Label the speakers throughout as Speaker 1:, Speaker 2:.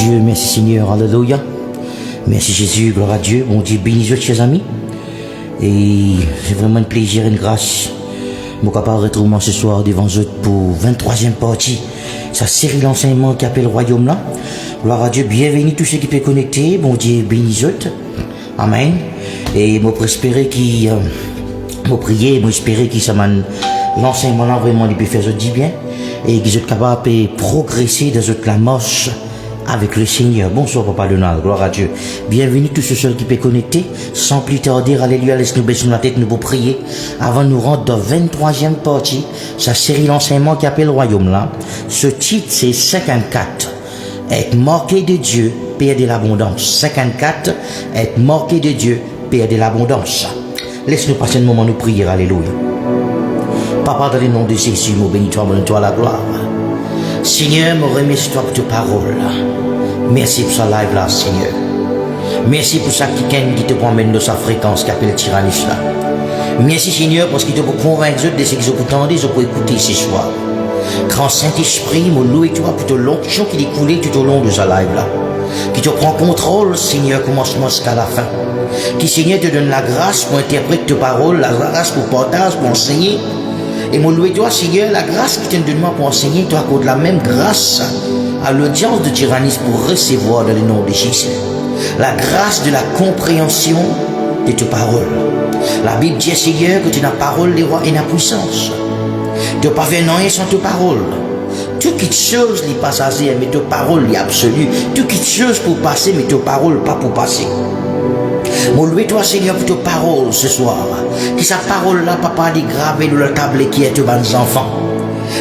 Speaker 1: Dieu, merci Seigneur, alléluia. Merci Jésus, gloire à Dieu. Bon Dieu, bénis-vous, chers amis. Et c'est vraiment un plaisir et une grâce. Mon capable retrouver ce soir devant vous pour 23e partie. Sa série d'enseignements qui appelle Royaume là. Gloire à Dieu, bienvenue tous ceux qui peuvent connecter. Bon Dieu, bénis-vous. Amen. Et moi espérer qui, moi prier, moi espérer qui ça m'a l'enseignement là vraiment il peut faire du bien et qu'ils soient capables de progresser dans la marche avec le Seigneur. Bonsoir Papa Donald, gloire à Dieu. Bienvenue tous ceux qui peuvent connecter. Sans plus tarder, alléluia, laisse-nous baisser la tête, nous pour prier. Avant de nous rendre dans 23e partie, sa série d'enseignements qui appelle Royaume là. Ce titre c'est 54. Être marqué de Dieu, Père de l'abondance. 54. Être marqué de Dieu, Père de l'abondance. Laisse-nous passer un moment nous prier, alléluia. Papa, dans le nom de Jésus, nous bénis-toi, bénis-toi la gloire. Seigneur, me remercie-toi pour tes paroles. Merci pour ce live là, Seigneur. Merci pour ça qui te promène de sa fréquence qui appelle Tyrannis là. Merci, Seigneur, parce qu'il te peut convaincre de ce qu'ils ont entendu, ils ont écouter ce soir. Grand Saint-Esprit, me loue toi pour ton l'onction qui découle tout au long de ce live là. Qui te prend contrôle, Seigneur, commencement jusqu'à la fin. Qui, Seigneur, te donne la grâce pour interpréter tes paroles, la grâce pour partager, pour enseigner. Et mon loué toi, Seigneur, la grâce qui te donne pour enseigner, toi, accorde la même grâce à l'audience de Tyrannis pour recevoir dans le nom de Jésus. La grâce de la compréhension de tes paroles. La Bible dit, Seigneur, que tu n'as parole, les rois et la puissance. Tu n'as pas fait rien sans tes paroles. Toute chose les passagers, mais tes paroles les absolues. Toute chose pour passer, mais tes paroles pas pour passer. Mon loué toi Seigneur pour tes paroles ce soir. Qui sa parole là, papa, dit gravé dans le tablé qui est de bons enfants.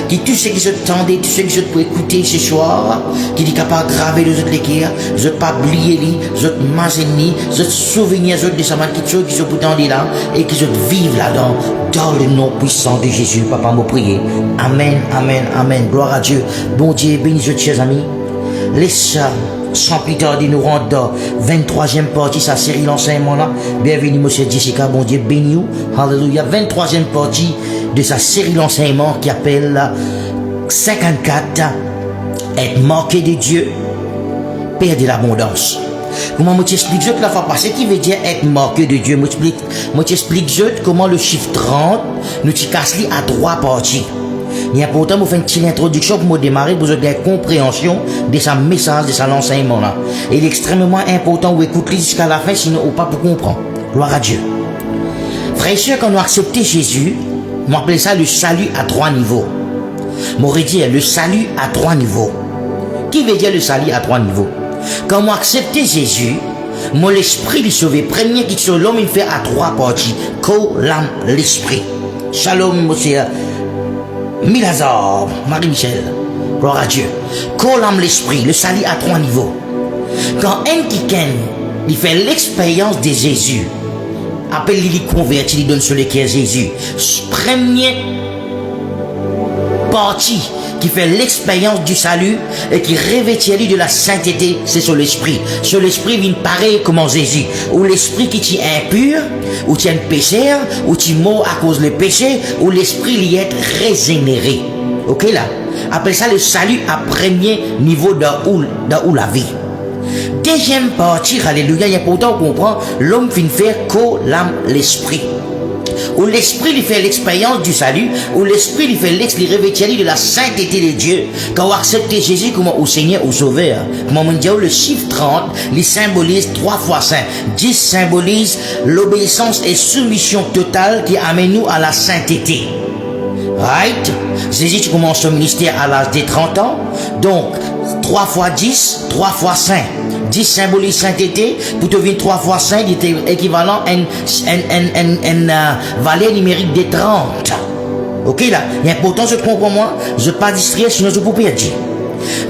Speaker 1: Qui tous ceux qui se tendaient, tous ceux qui se pour écouter ce soir, qui dit capable de graver les autres l'équerre, je pas oublier li, je mazeni, je souvenir de sa qui se pour tendre là, et qui se vivent là-dedans, dans le nom puissant de Jésus, papa, me prier. Amen, amen, amen. Gloire à Dieu. Bon Dieu, bénis-vous, chers amis. Laisse ça. Sans plus tarder, nous rentrons dans 23e partie, sa série l'enseignement là. Bienvenue, monsieur Jessica, bon Dieu, béni vous. Alléluia. 23e partie de sa série l'enseignement qui appelle 54. Être marqué de Dieu, Père de l'abondance. Comment je t'explique la fois passée qui veut dire être marqué de Dieu? Je t'explique comment le chiffre 30 nous casse à 3 parties. Il est important de faire une petite introduction pour démarrer, pour vous avoir une compréhension de sa message, de son enseignement là. Et il est extrêmement important de écouter jusqu'à la fin, sinon on pas pour comprendre. Gloire à Dieu. Frères et sœurs, quand on a accepté Jésus, on appelle ça le salut à 3 niveaux. M'aurait dit le salut à 3 niveaux. Qui veut dire le salut à 3 niveaux? Quand on a accepté Jésus, mon l'esprit lui sauvé. Premier qui sauve l'homme, il fait à 3 parties. Corps, l'âme, l'esprit. Shalom, monsieur. Milazar, Marie-Michel, gloire à Dieu. Corps, l'âme, l'esprit, le salut à 3 niveaux. Quand un quelqu'un, il fait l'expérience de Jésus, appelle-le converti, il donne sur le cœur Jésus. Premier partie qui fait l'expérience du salut et qui revêtit lui de la sainteté, c'est sur l'esprit. Sur l'esprit vient pareil comme Jésus. Ou l'esprit qui t'y impur, ou t'y un pécheur, ou t'y mort à cause du péché, ou l'esprit l'y est régénéré. Ok là? Appelle ça le salut à premier niveau dans la vie. Deuxième partie, alléluia, il est important qu'on comprend, l'homme finit faire corps, l'âme, l'esprit. Où l'esprit lui fait l'expérience du salut, où l'esprit lui fait revêtir de la sainteté de Dieu. Quand on accepte Jésus comme au Seigneur, au Sauveur, comme on dit, le chiffre 30, il symbolise 3 fois 5. 10 symbolise l'obéissance et soumission totale qui amène nous à la sainteté. Right? Jésus, tu commences son ministère à l'âge de 30 ans. Donc, 3 fois 10, 3 fois 5. 10 symbolise sainteté, pour devenir 3 fois 5, il était équivalent à une valeur numérique de 30. Ok là, il est important, je te comprends moi, je ne vais pas distraire, sinon je peux perdre.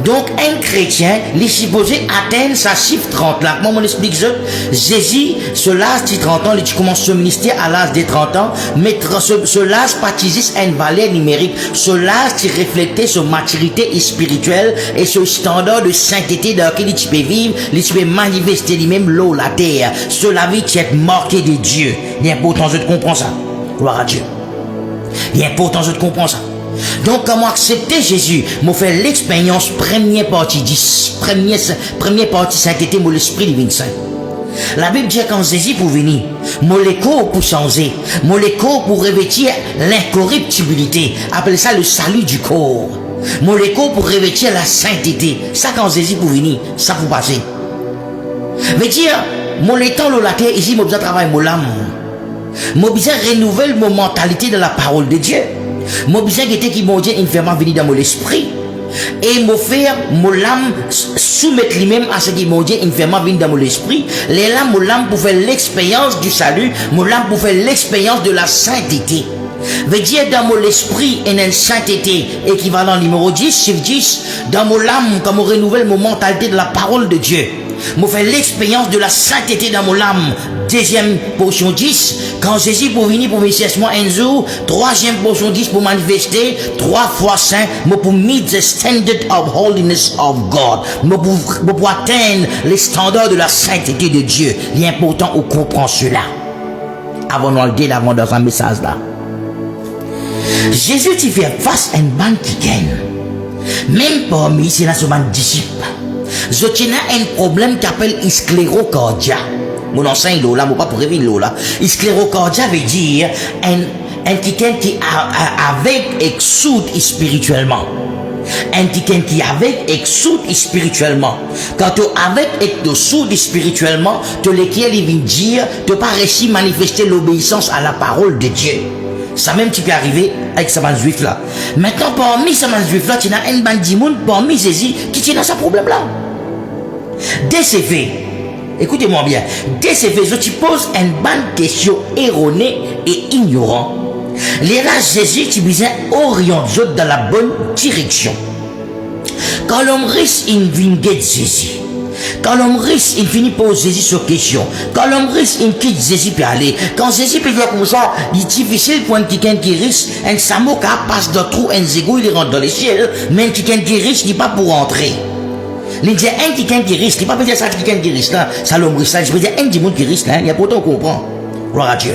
Speaker 1: Donc, un chrétien, il est supposé atteindre sa chiffre 30 là. Moi, on explique ça. Jésus, ce l'âge de 30 ans, tu commences ce ministère à l'âge de 30 ans, mais ce l'âge participe à une valeur numérique. Ce l'âge qui reflète sa maturité spirituelle et ce standard de sainteté dans lequel tu peux vivre, tu peux manifester lui-même l'eau, la terre. Ce la vie qui est marqué de Dieu. Il est important, je te comprends ça. Gloire à Dieu. Il est important, je te comprends ça. Donc, quand moi accepter Jésus, moi faire l'expérience première partie 10, première partie sainteté, moi l'esprit divin saint. La Bible dit quand Jésus pour venir, moi les corps pour changer, moi les corps pour revêtir l'incorruptibilité, appelle ça le salut du corps. Moi les corps pour revêtir la sainteté, ça quand Jésus pour venir, ça pour passer. Mais dire, moi les temps la terre ici, moi besoin travailler mon âme. Moi besoin renouveler mon mentalité de la parole de Dieu. Moi besoin qui mon Dieu infirmement venir dans mon esprit. Et me faire mon âme soumettre lui-même à ce qui mon Dieu infirmement vient dans mon esprit. Les là mon âme pour faire l'expérience du salut, mon âme pour faire l'expérience de la sainteté. Veut dire dans mon esprit et une sainteté équivalent numéro 10 sur 10, dans mon âme, comme on renouvelle mon mentalité de la parole de Dieu. Je fais l'expérience de la sainteté dans mon âme. Deuxième portion 10, quand Jésus pour venir pour manifester un jour. Troisième portion 10 pour manifester 3 fois saint, pour meet the standard of holiness of God. Pour atteindre les standards de la sainteté de Dieu. Il est important qu'on comprenne cela. Avant de le dire avant dans un message là. Jésus tu fait face à une bande qui gagne. Même parmi ces disciples. Je tiens un problème qui s'appelle sclérocardia. Mon enseigne là, mon pas pour révéler là. Sclérocardia veut dire un quelqu'un qui avec exoude spirituellement. Un quelqu'un qui avec exoude spirituellement. Quand tu avec exoude spirituellement, tu lequel il vient dire, tu pas réussi à manifester l'obéissance à la parole de Dieu. Ça même tu peux arriver avec ce man juif là. Maintenant parmi ce man juif là, tu as un bandit monde parmi Jésus qui tient dans ce problème là. Dès ces faits, écoutez-moi bien, dès ces faits, je te pose une bonne question erronée et ignorante. Les là, Jésus, tu besoin orienter dans la bonne direction. Quand l'homme risque, il vient de Jésus. Quand l'homme risque, il finit par poser Jésus sur question. Quand l'homme risque, il quitte Jésus pour aller. Quand Jésus peut dire comme ça, il est difficile pour un quelqu'un qui risque, un samo qui passe dans le trou, un zégo, il rentre dans les ciels, mais un quelqu'un qui risque, il n'est pas pour rentrer. Il dit un quelqu'un qui risque, il ne peut pas dire ça quelqu'un qui risque là, ça l'homme risque là, je veux dire un monde qui risque là, il y a pourtant on comprend. Gloire à Dieu.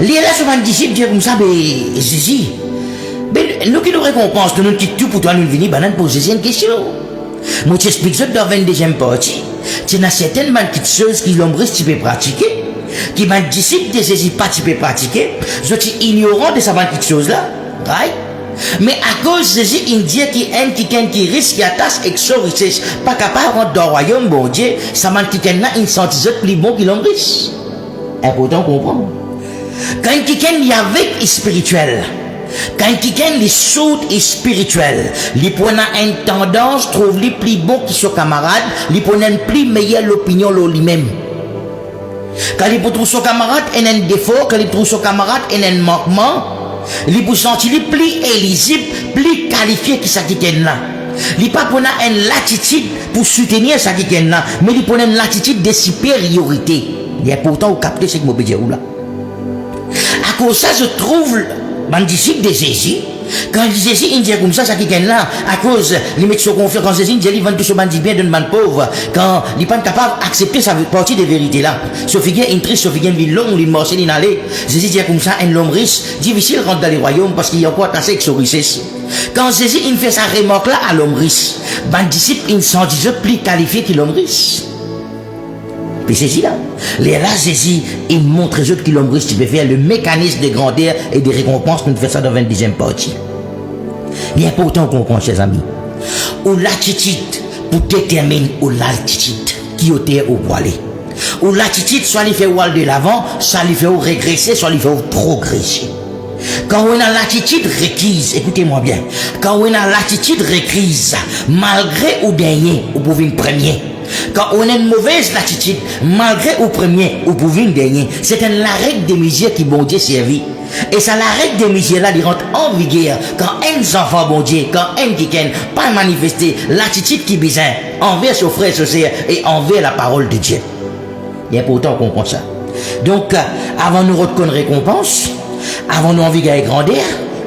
Speaker 1: Les là souvent disciples disent comme ça, mais Jésus, nous qui nous récompensons, nous qui tout pour toi nous venir, nous poser une question. Moi je t'explique ça dans la 22e partie, il y a certaines choses qui l'homme risque tu peux pratiquer, qui m'a disciple de Jésus pas tu peux pratiquer, je suis ignorant de ces choses là, right? Mais à cause de Jésus, il dit qu'il y a quelqu'un qui risque, qui attache exorcisme, pas capable de rentrer dans le royaume, bon Dieu, ça m'a dit qu'il y a une sentiment plus bon qu'il en risque. Important comprendre. Quand quelqu'un y avec spirituel, quand quelqu'un est sourd et spirituel, il prend une tendance, trouve les plus bon que son camarade, il prend une plus meilleure opinion lui-même. Quand il trouve son camarade, il a un défaut, quand il trouve son camarade, il a un manquement, il peut sentir plus éligible, plus qualifié que ça qui est là. Il pas prendre une latitude pour soutenir ça qui est là, mais il prend une latitude de supériorité. Il est important de capter ce que je veux dire là. À cause de ça, je trouve mon disciple de Jésus. Quand Jésus il dit comme ça qui est là, à cause il met son confiance quand Jésus il dit il vend tout ce bandit bien d'une man pauvre, quand il n'est pas capable d'accepter sa partie de vérité là. Ce figure une triste, ce figure une longue, une morceau, une allée. Jésus dit comme ça, un homme riche, difficile rentre dans les royaumes parce qu'il y a encore assez de richesse. Quand Jésus il fait sa remarque là à l'homme riche, mon disciple il s'en dit plus qualifié que l'homme riche. Puis Jésus là, là Jésus il montre aux autres que l'homme riche tu peux faire le mécanisme de grandeur et de récompense, nous faisons ça dans la 22e partie. Il est important qu'on comprenne, chers amis, ou l'attitude pour déterminer où l'altitude qui est au aller. Ou l'attitude soit il fait aller de l'avant, soit il fait régresser, soit il fait progresser. Quand on a l'attitude requise, écoutez-moi bien, quand on a l'attitude requise, malgré ou dernier, ou pour venir premier. Quand on a une mauvaise attitude, malgré ou premier, ou pour venir dernier, c'est la règle des mesures qui bon Dieu servit. Et ça, la règle des mesures là, il rentre en vigueur quand un enfant bon Dieu, quand un qui n'a pas manifesté l'attitude qui besoin envers son frère, son sœur et envers la parole de Dieu. Il est important qu'on comprenne ça. Donc, avant de nous reconnaître récompense, avant de nous envie de grandeur,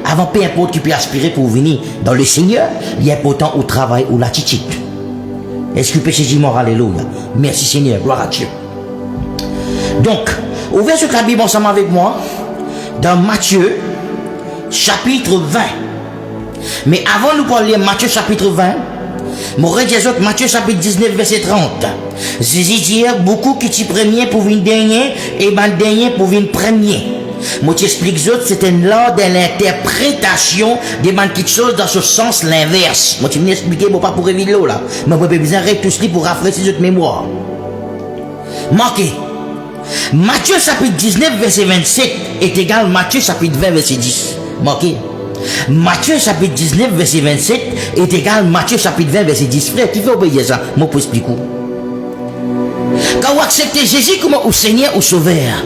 Speaker 1: avant peu importe qui peut aspirer pour venir dans le Seigneur, il est important au travail ou l'attitude. Est-ce que péché dit mort, alléluia. Merci Seigneur, gloire à Dieu. Donc, ouvrez ce la Bible ensemble avec moi, dans Matthieu, chapitre 20. Mais avant nous parler de Matthieu chapitre 20, Matthieu chapitre 19 verset 30. Jésus dit beaucoup qui t'y premier pour une dernier et ben dernier pour une premier. Moi t'explique autres c'est un l'art de l'interprétation des petites choses dans ce sens l'inverse. Moi tu m'expliquer bon pas pour révéler là, mais moi besoin de tout cela pour rafraîchir votre mémoire. Marquez. Matthieu chapitre 19 verset 27 est égal Matthieu chapitre 20 verset 10. Marquez. Matthieu chapitre 19 verset 27 est égal Matthieu chapitre 20 verset 10. Frère, qui veut obéir ça? Moi pour expliquer. Quand vous acceptez Jésus comme au Seigneur ou Sauveur,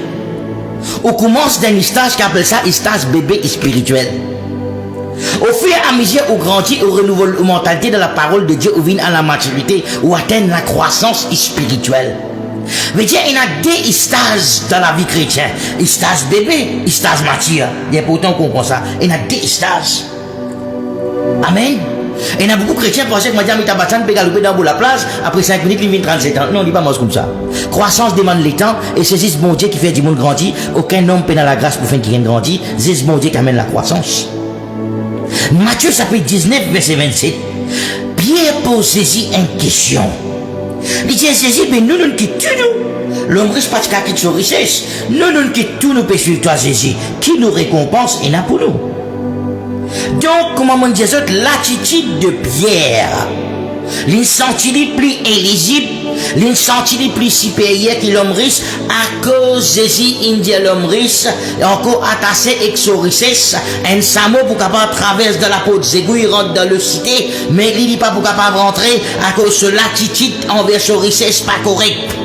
Speaker 1: on commence d'un stage qui appelle ça un stage bébé spirituel. Au fur et à mesure où grandit, au renouvelle la mentalité de la parole de Dieu, où vient à la maturité, où atteint la croissance spirituelle. Veut dire, il y a deux stages dans la vie chrétienne. Un stage bébé, un stage mature. Il est important qu'on comprenne ça. Il y a deux stages. Amen. Et il y a beaucoup de chrétiens qui pensent que Madame Itabatsan peut galoper dans la plage, après 5 minutes, il vient 37 ans. Non, il n'est pas mort comme ça. Croissance demande le temps, et c'est ce bon Dieu qui fait du monde grandir. Aucun homme peut dans la grâce pour faire qu'il grandit. C'est ce bon Dieu qui amène la croissance. Matthieu chapitre 19, verset 27. Pierre pose Jésus une question. Il dit à Jésus, mais nous quittons nous. L'homme risque pas de quitter son richesse. Nous quittons nous péchons toi Jésus. Qui nous récompense et n'a pour nous. Donc, comment on dit ça, l'attitude de Pierre, l'insenti plus éligible, l'insenti plus supérieur que l'homme riche, à cause Jésus, il dit l'homme riche, encore attaché avec son richesse, un samo pour capable traverser de la peau de Zégou, il rentre dans le cité, mais il dit pas pour capable rentrer à cause de l'attitude envers son richesse pas correcte.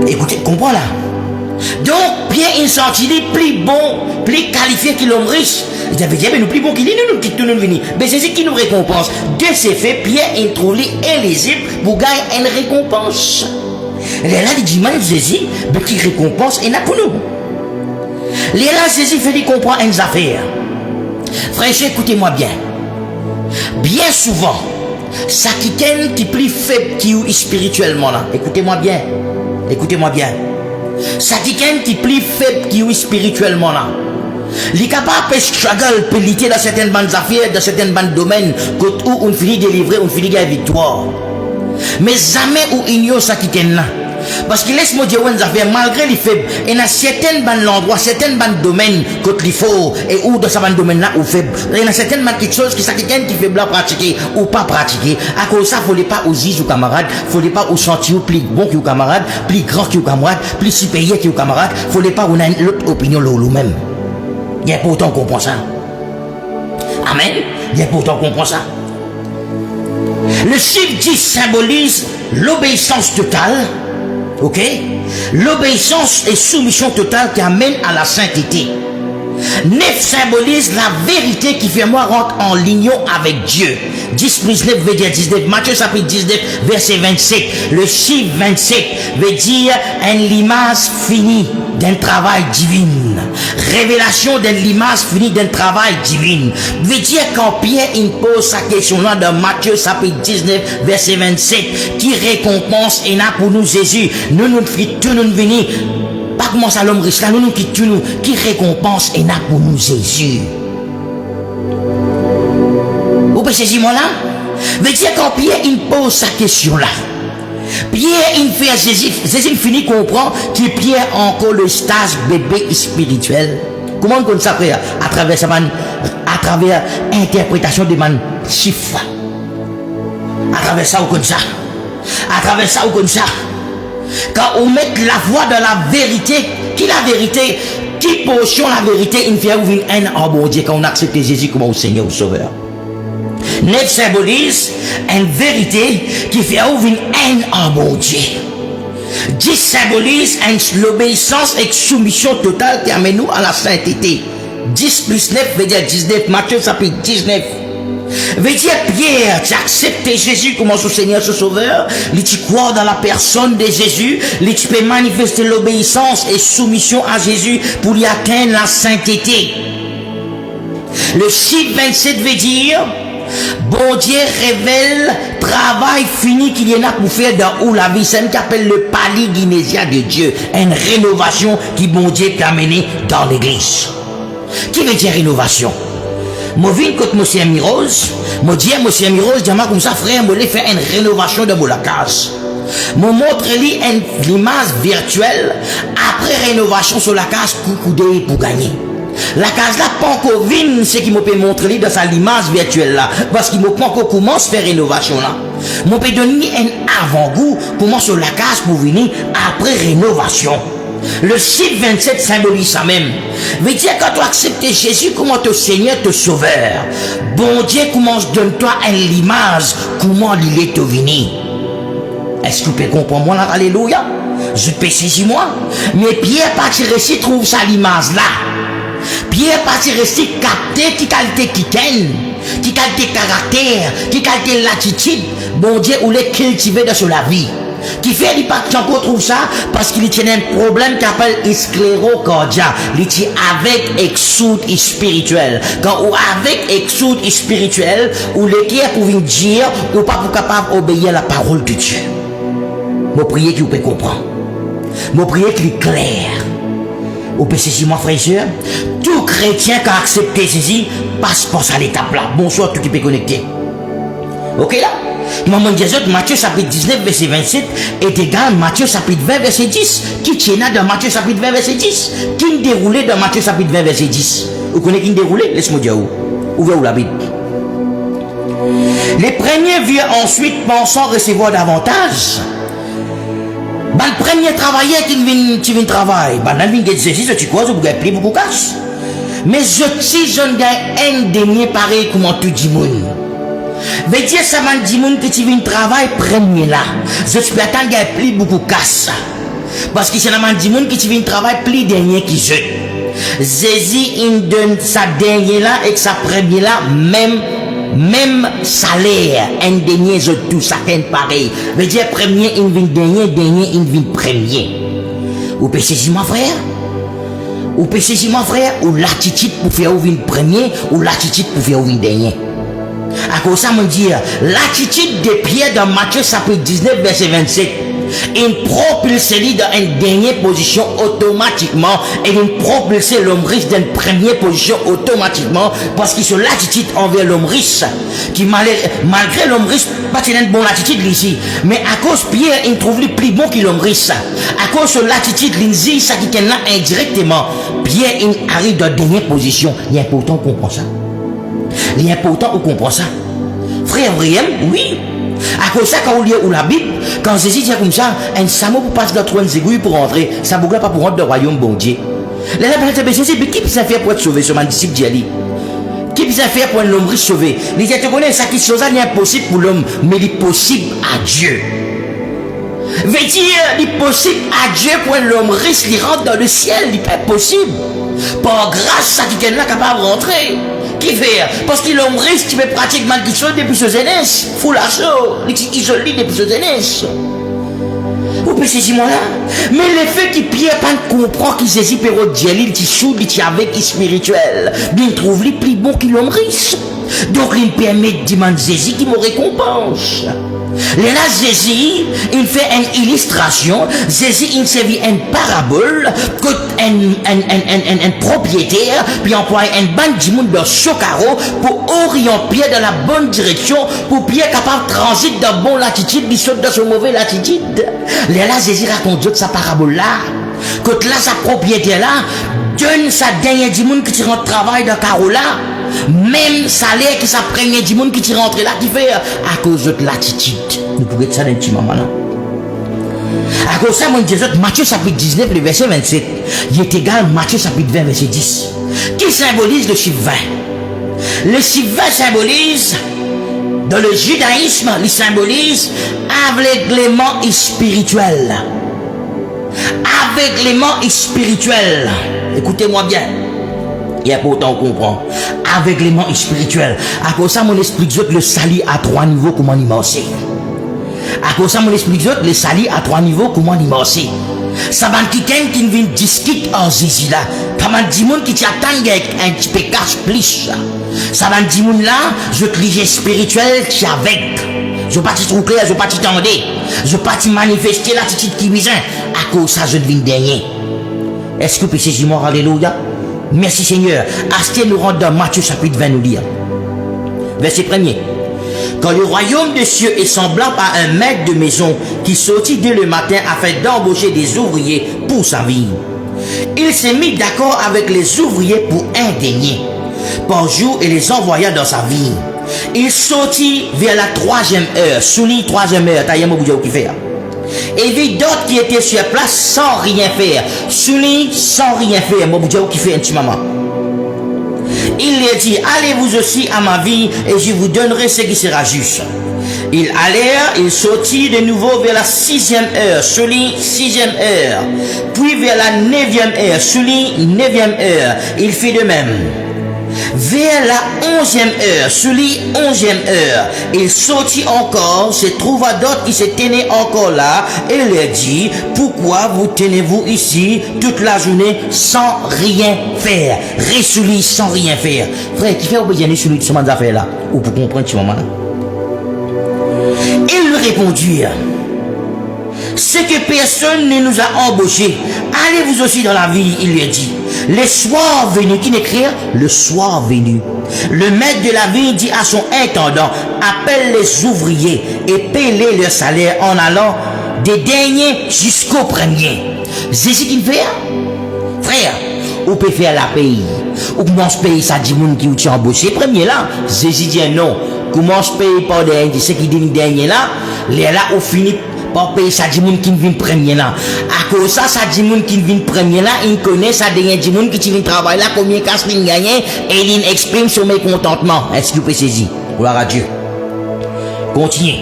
Speaker 1: Écoutez, comprends là. Donc, Pierre, il sentit plus bon, plus qualifié que l'homme riche. Il avait dit, mais nous plus bon qu'il est, nous quittons nous venir. Mais c'est ce qui nous récompense. De ces faits, Pierre, il trouve éligible pour gagner une récompense. Et là, il dit, man, Jésus, mais qui récompense, il n'a pour nous. Et là, Jésus fait lui comprendre une affaire. Frère, écoutez-moi bien. Bien souvent, ça qui est plus faible qui est spirituellement là. Écoutez-moi bien. Écoutez-moi bien. Ça qui est plus faible qui est spirituellement là. Il est capable de struggle, de lutter dans certaines bandes affaires, dans certaines bandes domaines, où on finit de délivrer, on finit de gagner victoire. Mais jamais où ignore ça qui est là. Parce que laisse-moi dire, malgré les faibles, il y a certaines bandes endroits, certaines bandes domaines, côté les faux, et où dans ce bande domaine là, ou faible. Il y a certaines bandes quelque chose qui sont qui faible à pratiquer, ou pas pratiquer. À cause de ça, il ne faut pas aux ziz ou camarades, il ne faut pas aux sentir plus bon que aux camarades, plus grand que aux camarades, plus supérieur que aux camarades, il ne faut pas aux l'autre opinion nous-mêmes. Il y a pourtant qu'on comprend ça. Amen. Il y a pourtant qu'on comprend ça. Le chiffre 10 symbolise l'obéissance totale. Ok? L'obéissance et soumission totale qui amène à la sainteté. 9 symbolise la vérité qui fait moi rentrer en union avec Dieu. 10 plus 9 veut dire 19. Matthieu chapitre 19 verset 27. Le chiffre 27 veut dire une image finie d'un travail divin. Révélation d'une image finie d'un travail divin. Veut dire quand Pierre pose sa question là dans Matthieu chapitre 19 verset 27 qui récompense et n'a pour nous Jésus. Nous tout nous venir. Pas comment ça l'homme riche là, nous qui tue nous, qui récompense et n'a pour nous Jésus. Vous pouvez saisir moi là? Veut dire quand Pierre il pose sa question là. Pierre il fait à Jésus finit comprend que Pierre a encore le stage bébé spirituel. Comment on connaît ça frère? À travers interprétation de man chiffre. À travers ça on connaît ça. À travers ça on connaît ça. Quand on met la voix de la vérité, qui la vérité, qui portion la vérité, il fait ouvrir un en bon Dieu quand on accepte Jésus comme au Seigneur, au Sauveur. 9 symbolise une vérité qui fait ouvrir un en bon Dieu. 10 symbolise l'obéissance et soumission totale qui amène nous à la sainteté. 10 plus 9 veut dire 19, Matthieu chapitre 19. Veut dire Pierre, tu acceptes Jésus comme son Seigneur, son Sauveur, tu crois dans la personne de Jésus, tu peux manifester l'obéissance et soumission à Jésus pour y atteindre la sainteté. Le chiffre 27 veut dire, bon Dieu révèle travail fini qu'il y en a pour faire dans où la vie, c'est ce qu'on appelle le palier guinésia de Dieu, une rénovation qui bon Dieu t'a amené dans l'église. Qui veut dire rénovation? Moi, viens contre monsieur Mirose. Moi, dis à monsieur Mirose, dis-moi comme ça, frère, moi, faire une rénovation de la case. Moi, montre-lui une image virtuelle après rénovation sur la case pour gagner. La case là, pas encore vine, c'est qui m'a peut montrer dans sa image virtuelle là. Parce qu'il m'a pas encore commencé à faire rénovation là. M'a peut donner un avant-goût comment sur la case pour venir après rénovation. Le chiffre 27 symbolise ça même. Veut dire quand tu acceptes Jésus comme ton Seigneur, ton Sauveur, bon Dieu commence donne-toi une image comment il est venu. Est-ce que vous pouvez comprendre moi là? Alléluia. Je peux saisir moi. Mais Pierre parti récit trouve ça l'image là. Pierre parti récit capté qui qualité qui ken, qui qualité caractère, qui qualité l'attitude, bon Dieu ou les cultiver dans la vie. Qui fait les patients qu'on trouve ça parce qu'il y a un problème qui s'appelle sclérocardia. Il est avec exode spirituel. Quand ou avec exode spirituel, ou les qui pour dire ou pas capable d'obéir à la parole de Dieu. Mon prier qui vous peut comprendre. Mon prier qui est clair. Vous pouvez saisir moi frère et soeur. Tout chrétien qui a accepté ceci passe par à l'étape là. Bonsoir tout qui peut connecter. Ok là? Maman Jésus, Matthieu chapitre 19 verset 27 est égal Matthieu chapitre 20 verset 10. Qui tient dans Matthieu chapitre 20 verset 10? Qui déroulé dans Matthieu chapitre 20 verset 10? Vous connaissez qui déroulé? Laisse-moi dire où. Ouvrez où la Bible. Les premiers virent ensuite pensant recevoir davantage. Ben, le premier travailleur qui vient travailler, ben, il vient de ceci, tu crois, vous avez pris beaucoup de cash. Mais si je ne gagne un dernier pareil, comment tu dis, mon? Veut dire, ça m'a dit, mon, que tu viens travailler, premier là. Je peux attendre qu'il y ait plus beaucoup de cash. Parce que c'est la man dit, mon, que tu viens travailler, plus dernier qui je. Jésus, il donne sa dernier là et sa premier là, même salaire, un dernier, je tout ça fait pareil. Veut dire, premier, il vient dernier, il vient premier. Vous pouvez saisir mon frère? Vous pouvez saisir mon frère? Ou l'attitude pour faire ouvrir premier, ou l'attitude pour faire ouvrir dernier. À cause ça, me dire, l'attitude de Pierre dans Matthieu chapitre 19, verset 27, il propulse lui dans une dernière position automatiquement et il propulse l'homme riche dans une première position automatiquement parce qu'il a l'attitude envers l'homme riche qui malgré l'homme riche pas une bonne attitude ici mais à cause Pierre il trouve lui plus bon que l'homme riche à cause de l'attitude il ça qui est là indirectement Pierre il arrive dans la dernière position. Il est important qu'on comprenne ça. Il est important qu'on comprenne ça. Frère Vriem, oui. À cause de ça, quand on lit la Bible, quand Jésus dit comme ça, un samo pour passer dans 30 aiguilles pour rentrer, ça ne pas pour rentrer dans le royaume bon Dieu. Là, Jésus, mais qui peut faire pour être sauvé, ce disciple d'Ali? Qui peut faire pour l'homme riche sauvé? Il dit, tu connais, ça qui est chose, il est impossible pour l'homme, mais il est possible à Dieu. Veut dire, il est possible à Dieu pour l'homme riche, il rentre dans le ciel, il est possible. Par grâce, ça qui est là capable de rentrer. Qui fait? Parce qu'il l'homme riche qui fait pratiquement quelque chose depuis ce jeunesse. Fou la chose. Il isole depuis ce jeunesse. Vous pouvez saisir moi là? Mais le fait qu'il Pierre pas comprend qu'il saisit Péro Djelil, qui chou, qui avec spirituel, bien trouve lui plus bon qu'il l'homme riche. Donc il permet de demander Jésus qui me récompense. Là, Jésus, il fait une illustration. Jésus, il servit une parabole que un propriétaire, puis emploie une bande de monde de Chocaro pour orienter Pierre dans la bonne direction, pour Pierre capable de transiter dans bonne latitude, il saute dans son mauvais latitude. Là, Jésus raconte sa parabole là. Que là, sa propriétaire là, donne sa dernière du monde qui rentre travail dans Caro là. Même salaire qui s'apprenne du monde qui t'y rentre là, qui fait à cause de l'attitude. Nous pouvons être ça d'un petit moment là. À cause de ça, mon Dieu, Matthieu chapitre 19, le verset 27, il est égal Matthieu chapitre 20, verset 10. Qui symbolise le chiffre 20? Le chiffre 20 symbolise, dans le judaïsme, il symbolise aveuglement spirituel. Aveuglement spirituel. Écoutez-moi bien. Il y a pourtant qu'on comprend. Aveuglement spirituel. À cause de ça, mon esprit le salut à 3 niveaux, comment il marche. À cause de ça, mon esprit le salut à 3 niveaux, comment il marche. Ça va quelqu'un qui vient discuter en Jésus là. Pas mal de monde qui t'attend avec un petit peu cache plus. Ça va dire monde là, je te lis spirituel, tu avec. Je ne pas te trouver, je ne pas t'entendre. Je ne pas te manifester l'attitude qui vient. À cause de ça, je deviens dernier. Est-ce que vous pouvez saisir moi, alléluia? Merci Seigneur. Astère nous rend dans Matthieu chapitre 20 nous lire. Verset 1er. Quand le royaume des cieux est semblable à un maître de maison qui sortit dès le matin afin d'embaucher des ouvriers pour sa vie. Il s'est mis d'accord avec les ouvriers pour un denier par jour et les envoya dans sa vie. Il sortit vers la 3e heure. Souligne 3e heure. T'as y'a qui fait. Et vit d'autres qui étaient sur place sans rien faire. Souligne sans rien faire. Mon qui fait un petit moment. Il leur dit, allez vous aussi à ma vie et je vous donnerai ce qui sera juste. Ils allèrent, ils sortirent de nouveau vers la 6e heure, souligne 6e heure. Puis vers la 9e heure, souligne 9e heure. Il fit de même. Vers la 11e heure, souligne 11e heure, il sortit encore, se trouva d'autres qui se tenaient encore là, et leur dit, pourquoi vous tenez-vous ici toute la journée sans rien faire? Ressouli sans rien faire. Frère, qui fait obéir sur ce moment d'affaires là? Ou pour comprendre ce moment là? Ils lui répondirent, c'est que personne ne nous a embauchés. Allez vous aussi dans la ville, il lui a dit. Le soir venu, qui n'écrire? Le soir venu. Le maître de la ville dit à son intendant, appelle les ouvriers et paye-les leur salaire en allant des derniers jusqu'au premier. C'est ce qu'il fait? Frère, ou peut faire la paye. Ou commence à payer ça dit moun qui ou embauché. Premier là, Jésus dit non. Commence à payer par dernier, ce qui dit dernier là, les là ou finit par payer ça dit moun qui vient premier là. À cause ça, ça dit moun qui vient premier là, il connaît ça dernier dit moun qui vient travailler là, combien casse il gagne et il exprime son mécontentement. Est-ce que vous pouvez saisir? Gloire à Dieu. Continuez.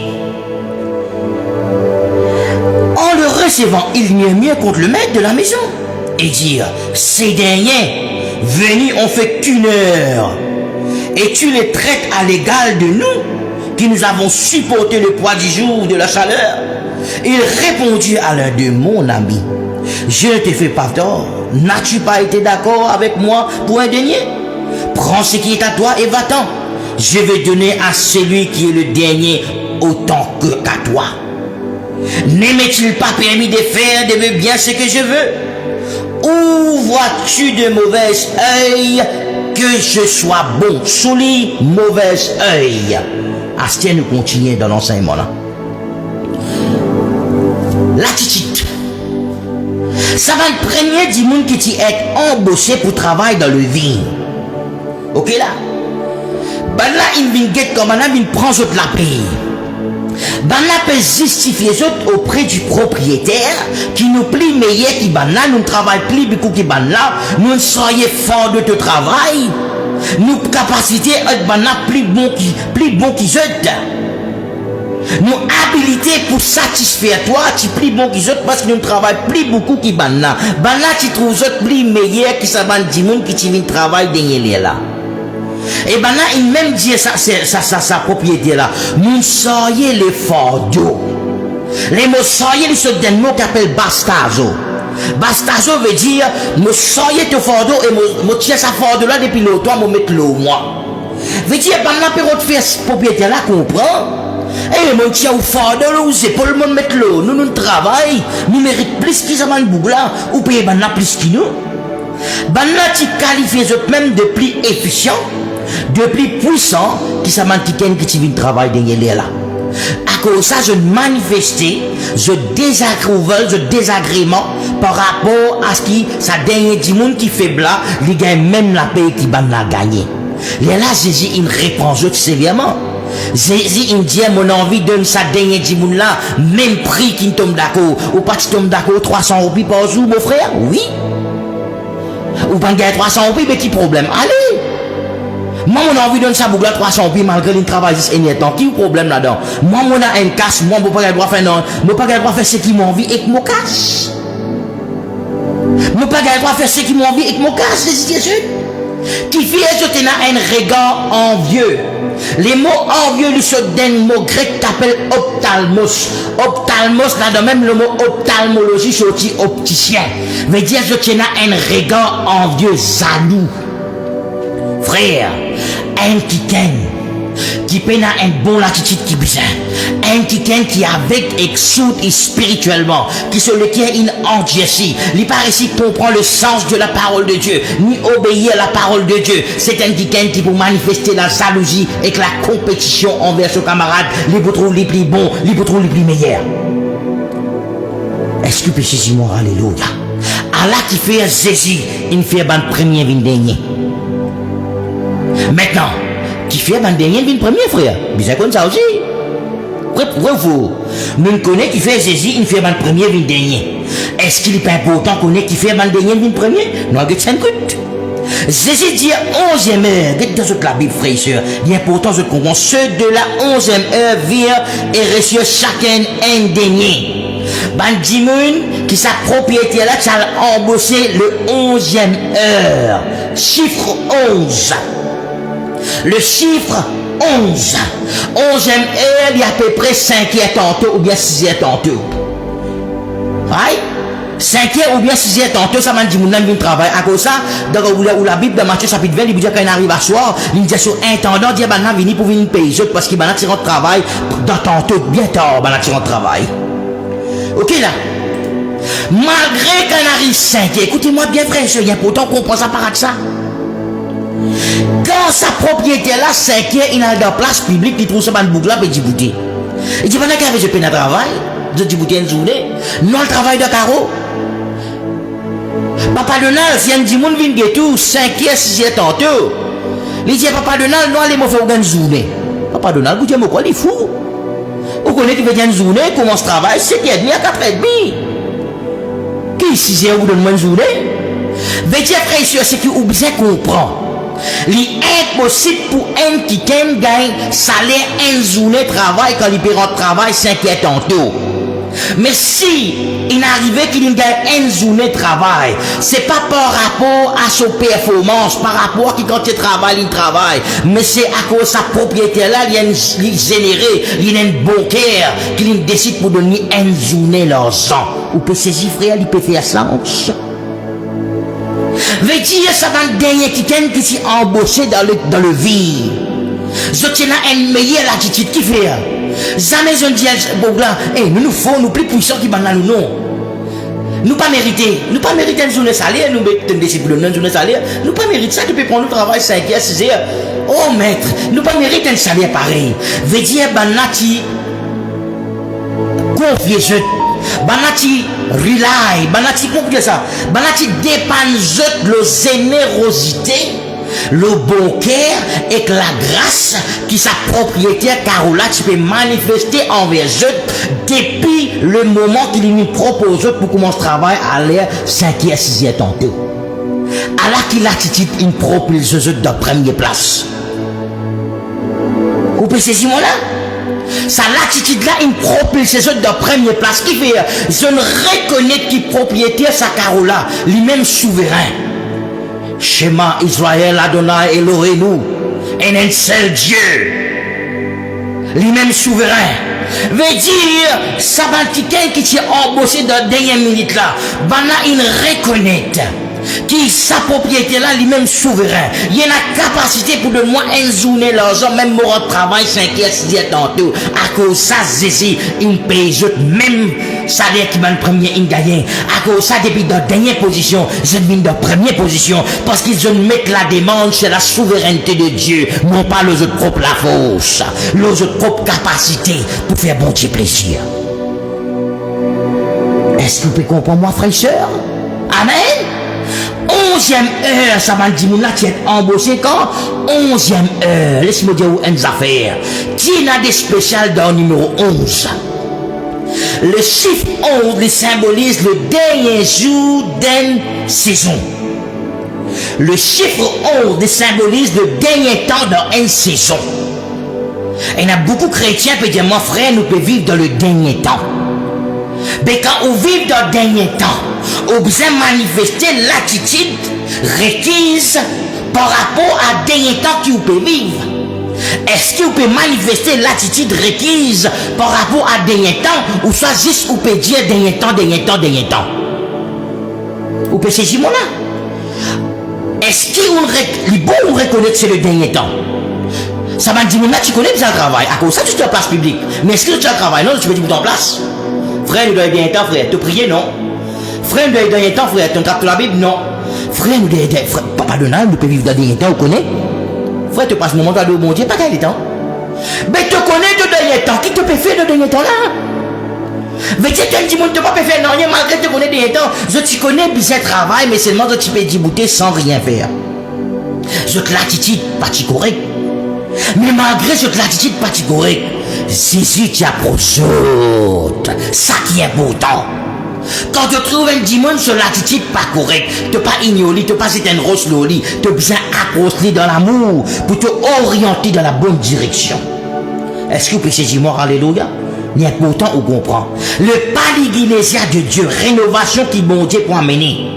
Speaker 1: En le recevant, il murmure contre le maître de la maison et dire, ces derniers venus ont fait qu'une heure et tu les traites à l'égal de nous qui nous avons supporté le poids du jour de la chaleur. Il répondit à l'un de mon ami, je ne te fais pas tort, n'as-tu pas été d'accord avec moi pour un denier? Prends ce qui est à toi et va-t'en. Je vais donner à celui qui est le dernier autant que qu'à toi. Ne m'est-il pas permis de faire de mes biens ce que je veux? Où vois-tu de mauvais œil que je sois bon? Souligne mauvais œil. Astien nous continuons dans l'enseignement là. L'attitude. Ça va le premier du monde qui est embauché pour travailler dans le vin. Ok là? Ben là, il vient get comme un il prend autres la paye. Ben là, peut justifier autres auprès du propriétaire qui nous plie meilleur qui ben là, nous travaillons plus beaucoup qui ben là, nous soyons forts de ton travail, nous capacité ben là plus bon qui autres. Nous habilité pour satisfaire toi, tu plus bon qu'ils autres parce que nous travaillons plus beaucoup qui ben là. Ben là, tu trouves autres plus meilleur qui ça ban du monde qui tu viens travailler derrière là. Et ben là, il même dit sa propriété là. Nous soyez les fardeaux. Les mots soyez, ils sont des mots qu'on appelle bastazo. Bastazo veut dire, nous soyez ton fardeau et moi tiens sa fardeau là depuis le toi, moi mettre l'eau moi. Veut dire, ben là, pour faire propriété là, comprend. Et mon tien au fardeau là, c'est pour le monde mettre l'eau. Nous travaillons, nous méritons plus qu'ils ont le là, ou payer ben là plus qu'ils nous. Ben là, tu qualifies même de plus efficient, de plus puissant, qui s'amène qui tu viens travailler derrière là. À cause de ça, je manifestais, je désagrément par rapport à ce qui, ça dernier du monde qui fait blanc, il gagne même la paix qui va la gagner. Et là, Jésus, il répond sévèrement. Jésus, il dit, mon envie donne ça dernier du monde là, même prix qui tombe d'accord. Ou pas tu tombes d'accord 300 roupies par jour, mon frère? Oui. Ou pas gagner 300 roupies, mais qui problème? Allez! Moi, mon envie donne ça pour 300 roupies malgré le travail et le temps. Qui est le problème là-dedans? Moi, mon a un casse, moi, je ne peux pas faire non. Je ne peux pas faire ce qui m'a envie et que mon casse. Je ne peux pas faire ce qui m'a envie et que mon casse, c'est Jésus. Qui fait que tu as un regard envieux. Les mots envieux, ils sont d'un mot grec qui s'appelle ophtalmos. Ophtalmos, là, dans même le mot ophtalmologie, c'est aussi opticien. Veut dire que tu as un regard envieux, jaloux. Frère, un qui t'aime, qui peine à une bonne attitude qui besoin. Un qui avec exoude et spirituellement, qui se le tient en Jessie. Il pas réussi comprendre le sens de la parole de Dieu, ni obéir à la parole de Dieu. C'est un qui pour manifester la jalousie et la compétition envers ses camarades. Il vous trouve les plus bons, il vous trouve les plus meilleurs. Est-ce que péché Simon, alléluia. Allah qui fait Jésus, il fait ban premier, vin dernier. Maintenant, qui fait ban dernier, vin premier, frère. Bizarre comme ça aussi. Vrai vous. Nous connaissons qui fait Jésus, il fait ban premier, vin dernier. Est-ce qu'il est pas important qu'on ait qui fait ban dernier, vin premier? Non, c'est 5 minutes. Jésus dit 11e heure, dans la Bible, frère et sœurs, il est important de comprendre, ceux de la 11e heure virent et reçurent chacun un dernier. Bandimoun qui sa propriété là, ça a embauché le 11e heure, chiffre 11. Le chiffre 11. 11e heure, il y a à peu près 5e tantôt ou bien 6e tantôt. Right? 5e ou bien 6e tantôt, ça m'a dit, mon ami, travail. À cause ça, dans la Bible, dans Matthieu chapitre 20, il dit quand il arrive à soir, il dit sur intendant, il dit, ben, venir pour venir payer, parce qu'il va tirer de travail, dans tantôt, bien tard, ben, tirer de travail. Ok, là. Malgré qu'on arrive 5e, écoutez-moi bien, frère, il y a pourtant qu'on prend ça par ça. Quand sa propriété là, 5e, il a dans place publique, il trouve ça dans le boucle là, il dit, bouté. Il dit, pendant qu'il avait, je peine à travail, je dis, bouté, une journée, non, le travail de carreau. Papa Donald, si un dimanche vient de tout, 5e, 6e tantôt. Il dit, Papa Donald, non, allez, moi, faire une journée. Papa Donald, vous dites, mais quoi, il est fou? Vous connaissez qu'il fait une journée, commence travail, 7h30 à 4h30. Qui 6h vous donne une journée? Mais dire, frère, c'est que vous bien comprendre. Il est impossible pour un qui gagne salaire une journée de travail quand il peut rentrer travail 5h tantôt. Mais si il arrivait qu'il gagne une journée de travail, c'est pas par rapport à sa performance, par rapport à qui quand il travaille, mais c'est à cause de sa propriété là, il y a une générée, il y a une bancaire qui décide pour donner une journée l'argent. Ou peut saisir frère, il peut faire ça aussi. Veut dire ça va dernier qui s'est embauché dans le vie. Je tiens là une meilleure attitude qui fait. Jamais je dis bon là, nous faut nous plus puissants qui banal nous non. Nous pas mériter une journée salaire, nous mettons des disciples une journée salaire, nous pas mériter ça qui peut prendre le travail 5h, 6h. Oh maître, nous pas mériter un salaire pareil. Veut dire banati confier banati rely, banati comprendre ça, banati dépend de la générosité, le bon cœur et la grâce qui sa propriétaire Carola tu peux manifester envers eux depuis le moment qu'il nous propose pour commencer le travail à l'air 5e, 6e tantôt. Alors qu'il attitude une propulse de première place. Vous pouvez saisir moi là? Ça l'attitude là, une propulse de première place qui fait, je ne reconnais qui propriétaire sa Carola, lui-même souverain. Shema Israël Adonai Elohenu, un seul Dieu, lui-même souverain. Veut dire, ça va qui s'est embauché dans la dernière minute là, bana il reconnaît qui sa propriété là, lui-même souverain. Il y a la capacité pour de moi une journée l'argent, même mon travail 5h, 6h tantôt. À cause ça, Jésus, il paye même salaire qui m'a le premier, il gagne. À cause ça, depuis dans la dernière position, je viens dans la première position, parce qu'ils ont mis la demande sur la souveraineté de Dieu, non pas les autres propres la force, les autres propres capacités pour faire bon Dieu plaisir. Est-ce que vous pouvez comprendre moi, frère et sœur? Amen. 11e heure, ça va dire, là, tu es embauché quand? 11e heure. Laisse-moi dire une affaire. Qui n'a des spéciales dans le numéro 11? Le chiffre 11 symbolise le dernier jour d'une saison. Le chiffre 11 symbolise le dernier temps dans une saison. Et il y a beaucoup de chrétiens qui disent, moi frère, nous pouvons vivre dans le dernier temps. Mais quand on vit dans le dernier temps, on besoin manifester l'attitude requise par rapport à dernier temps que vous pouvez vivre. Est-ce que vous pouvez manifester l'attitude requise par rapport à dernier temps ou soit juste vous pouvez dire dernier temps? Vous pouvez saisir mon là? Est-ce qu'il est bon ou reconnaître que c'est le dernier temps? Ça m'a dit, mais là, tu connais bien le travail. À cause de ça, tu es en place publique. Mais est-ce que tu as le travail? Non, tu peux dire en place. Frère, nous devons aider un temps, frère. Te prier, non. Frère, nous devons aider un temps, frère. Tu captes la Bible, non. Frère, nous devons aider. Papa Donald, nous pouvons vivre dans des temps, vous connaissez. Frère, tu passes le moment de bon Dieu, pas quel temps. Mais tu connais de dernier temps. Qui te peut faire de dernier temps là? Mais tu te dis, tu ne peux pas faire rien malgré que tu connais des temps. Je te connais bien ce travail, mais seulement que tu peux débouter sans rien faire. Je te l'attitude pas correct. Mais malgré cette l'attitude pas correcte, Jésus t'y approche. Ça qui est important. Quand tu trouves un dimanche sur l'attitude pas correcte, tu pas ignorer, tu pas c'est un rose loli, tu bien accrocher dans l'amour pour te orienter dans la bonne direction. Est-ce que vous pouvez saisir moi, alléluia? Ni important ou comprend. Le palignésia de Dieu, rénovation qui bon Dieu pour amener.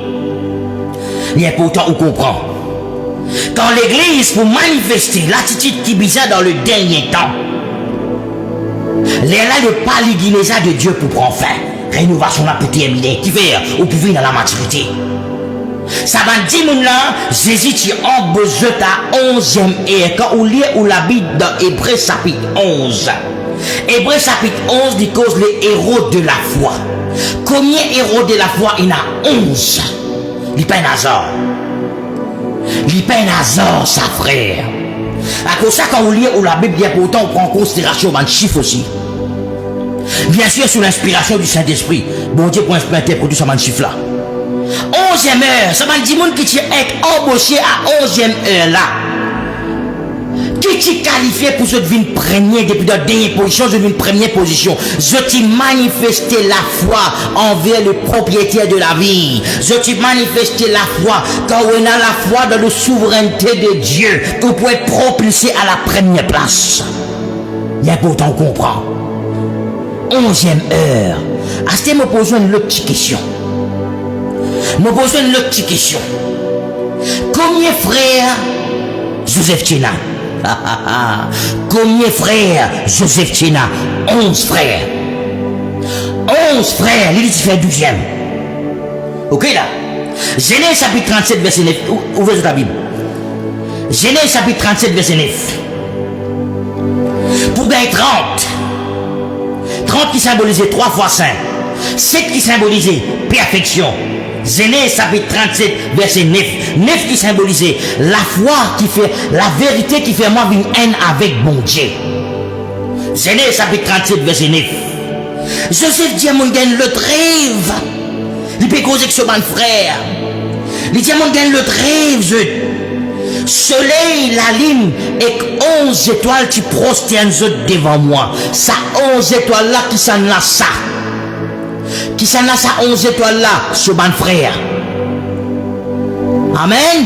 Speaker 1: Ni important ou comprend. Quand l'église pour manifester l'attitude qui bizarre dans le dernier temps, là le palignésia de Dieu pour prendre fin. Rénovation là pour terminer. Qui fait ou pour vivre dans la maturité. Ça va dire mon là, Jésus tu en besoin ta 11e ère. Quand on lit ou l'habite dans Hébreux chapitre 11. Hébreux chapitre 11 dit cause les héros de la foi. Combien héros de la foi il y en a 11. Il n'y a pas un hasard. Il n'y a pas un hasard, ça frère. À cause de ça, quand on lit ou la Bible, bien pourtant, on prend en considération un chiffre aussi. Bien sûr, sous l'inspiration du Saint-Esprit. Bon Dieu, pour interpréter ce chiffre-là. 11e heure, ça va dire qui est embauché à 11e heure là. Qui t'y qualifié pour se devenir premier depuis la dernière position, je deviens première position. Je t'y manifesté la foi envers le propriétaire de la vie. Je t'y manifesté la foi quand on a la foi dans la souveraineté de Dieu, qu'on peut être propulsé à la première place. Il y a pourtant on comprend. 11e heure. À ce moment, je pose une autre question. Je pose une autre question. Combien frères Joseph Tchena? Combien frères Joseph Tchena? 11 frères. 11 frères, il fait 12e. Ok là? Genèse chapitre 37 verset 9. Ouvrez ta Bible. Genèse chapitre 37 verset 9. Pour gagner 30. 30 qui symbolisait 3 fois 5. 7 qui symbolisait perfection. Genèse chapitre 37 verset 9. 9 qui symbolisait la foi qui fait, la vérité qui fait moi une haine avec bon Dieu. Genèse chapitre 37 verset 9. Joseph dit à mon gagne le rêve. Il peut causer que ce man frère. Il dit à mon gagne le rêve. Soleil, la lune et 11 étoiles qui prosternent devant moi. Ça 11 étoiles là qui s'en a ça. Qui s'en a ça 11 étoiles là, ce ban frère. Amen.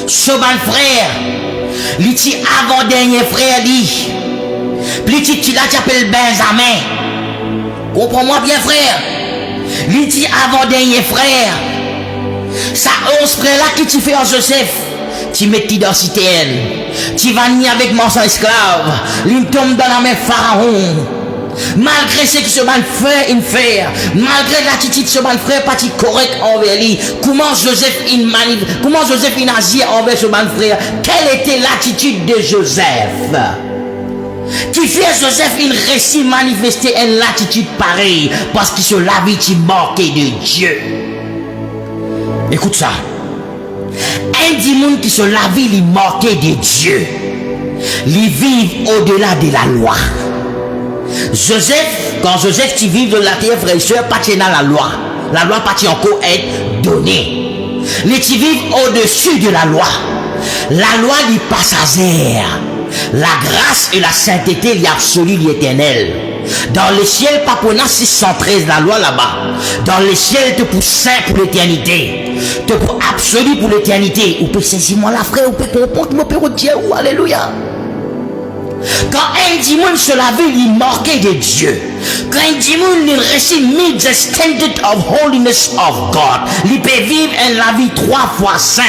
Speaker 1: Ce ban frère. Il dit avant-dernier frère dit. Puis il dit là tu appelles Benjamin. Comprends-moi bien frère. Il dit avant-dernier frère. Ça 11 frères là qui tu fais en Joseph. Tu mets dans citerne. Tu vas nier avec mon sang esclave. Il tombe dans la main Pharaon. Malgré ce que ce man fait, il fait. Malgré l'attitude de ce man frère, pas correct envers lui. Comment Joseph il agit envers ce man frère? Quelle était l'attitude de Joseph? Qui fait Joseph il réussit manifester une attitude pareille parce qu'il se l'avait marqué de Dieu. Écoute ça. Un démon qui se lave, il marqué de Dieu. Il vit au-delà de la loi. Joseph, quand Joseph tu vis de la terre, frère et soeur, pas dans la loi. La loi pas encore être donnée. Les tu vivent au-dessus de la loi. La loi n'est pas passagère. La grâce et la sainteté, l'absolu, l'éternel. Dans le ciel, pas pour 613 la loi là-bas. Dans le ciel, te pour saint pour l'éternité. Te pour absolu pour l'éternité. Ou peut saisir moi la frère, ou peut comprendre mon père Dieu. Alléluia. Quand un dimanche se lave, il est marqué de Dieu. Quand un dimanche il réussit meet the standard of holiness of God. Il peut vivre la vie 3 fois saint.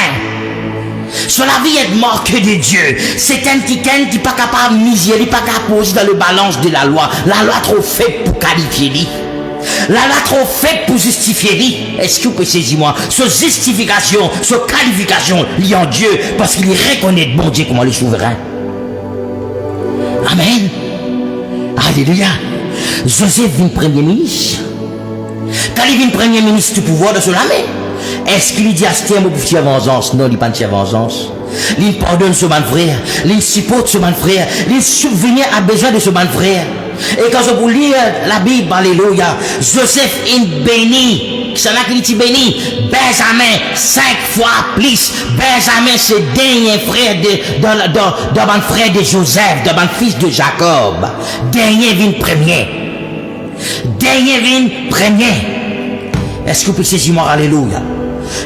Speaker 1: Sur la vie est marquée de Dieu. C'est un qui n'est pas capable de miser, il n'est pas capable de poser dans le balance de la loi. La loi trop faite pour qualifier lui. La loi trop faite pour justifier lui. Est-ce que vous pouvez saisir moi? Ce justification, ce qualification liée en Dieu, parce qu'il reconnaît bon Dieu comme le souverain. Amen. Alléluia. Joseph vient premier ministre. Quand il vient premier ministre du pouvoir de cela, mais est-ce qu'il dit à ce terme pour faire vengeance? Non, il pas de faire vengeance. Il pardonne ce man frère, il supporte ce man frère, il subvenir à besoin de ce man frère. Et quand je vous lire la Bible, alléluia, Joseph est béni. C'est là qu'il dit béni. Benjamin, 5 fois plus. Benjamin, c'est dernier frère de mon frère de Joseph, de mon fils de Jacob. Dernier vient premier. Dernier vient premier. Est-ce que vous pouvez saisir moi, alléluia?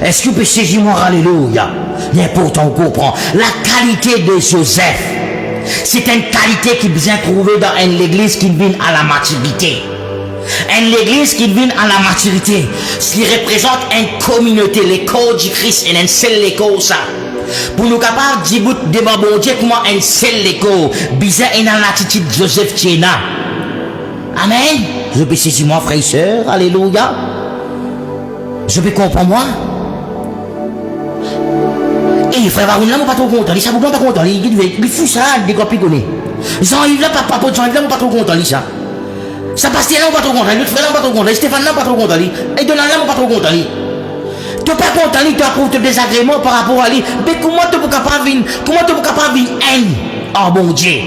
Speaker 1: Est-ce que vous pouvez saisir moi, alléluia? N'importe on comprend. La qualité de Joseph, c'est une qualité qui vient trouver dans l'église qui vient à la maturité. L'église qui vient à la maturité, ce qui représente une communauté, l'école du Christ, et une seule école ça. Pour nous capables de dire, bon Dieu, comment une seule école, bizarre et dans l'attitude de Joseph Tchena. Amen. Je peux saisir moi, frère et soeur, alléluia. Je peux comprendre moi. Et frère Baroun, là, je ne suis pas trop content. Il ne pas content. Il fout ça, il est piconné. Jean-Yves, là, papa, Jean-Yves, là, je ne suis pas trop content. Ça passe là, je ne suis pas trop content. L'autre frère, là, je ne suis pas trop content. Stéphane, là, je ne suis pas trop content. Et Donald, là, je ne suis pas trop content. Tu n'es pas content, tu approuves tes désagréments par rapport à lui. Mais comment tu es capable de vivre haine? Oh mon Dieu.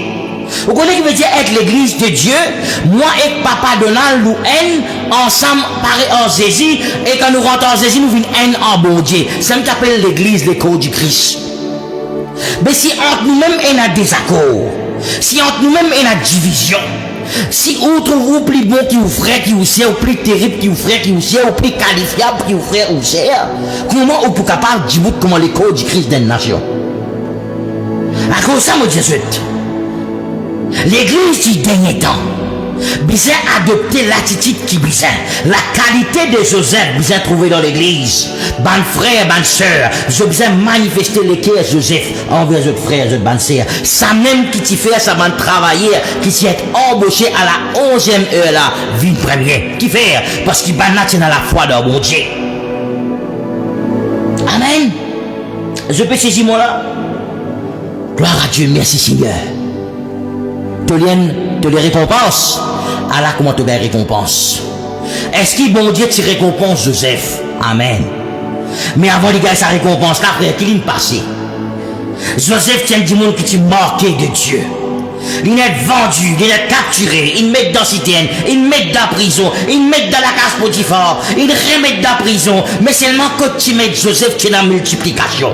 Speaker 1: Vous connaissez ce qui veut dire être l'église de Dieu? Moi et papa Donald, nous haine ensemble, pareil en Jésus, et quand nous rentrons en Jésus, nous venons haine en bon Dieu. C'est ce qu'on appelle l'église, l'école du Christ. Mais si entre nous-mêmes il y a un désaccord, si entre nous-mêmes il y a une division, si vous trouvez plus bon qui vous frère, qui vous sert, ou plus terrible qui vous frère, qui vous sert, ou plus qualifiable qui vous frère ou sert, comment vous êtes capable de dire comment l'école du Christ d'une nation? À cause de ça, mon Jésus, l'église du dernier temps, besoin adopter l'attitude qui besoin, la qualité de Joseph besoin trouver dans l'église. Ban frère, ban sœur, je besoin manifester les cœurs de Joseph envers votre frère, votre ban sœur. Ça même qui t'y fait, ça va travailler, qui s'y est embauché à la 11e heure là, vie première. Qui fait? Parce qu'il ban dans la foi de mon Dieu. Amen. Je peux saisir moi là? Gloire à Dieu, merci Seigneur. Te les récompenses. Allah, comment te les récompense? Est-ce qu'il bon Dieu te récompense Joseph? Amen. Mais avant de gagner sa récompense, là, frère, qu'il est passé. Joseph tient du monde qui est marqué de Dieu. Il est vendu, il est capturé, il met dans la citerne, il met dans la prison, il met dans la case Potiphar, il remet dans la prison. Mais seulement quand tu mets Joseph, tu es dans la multiplication.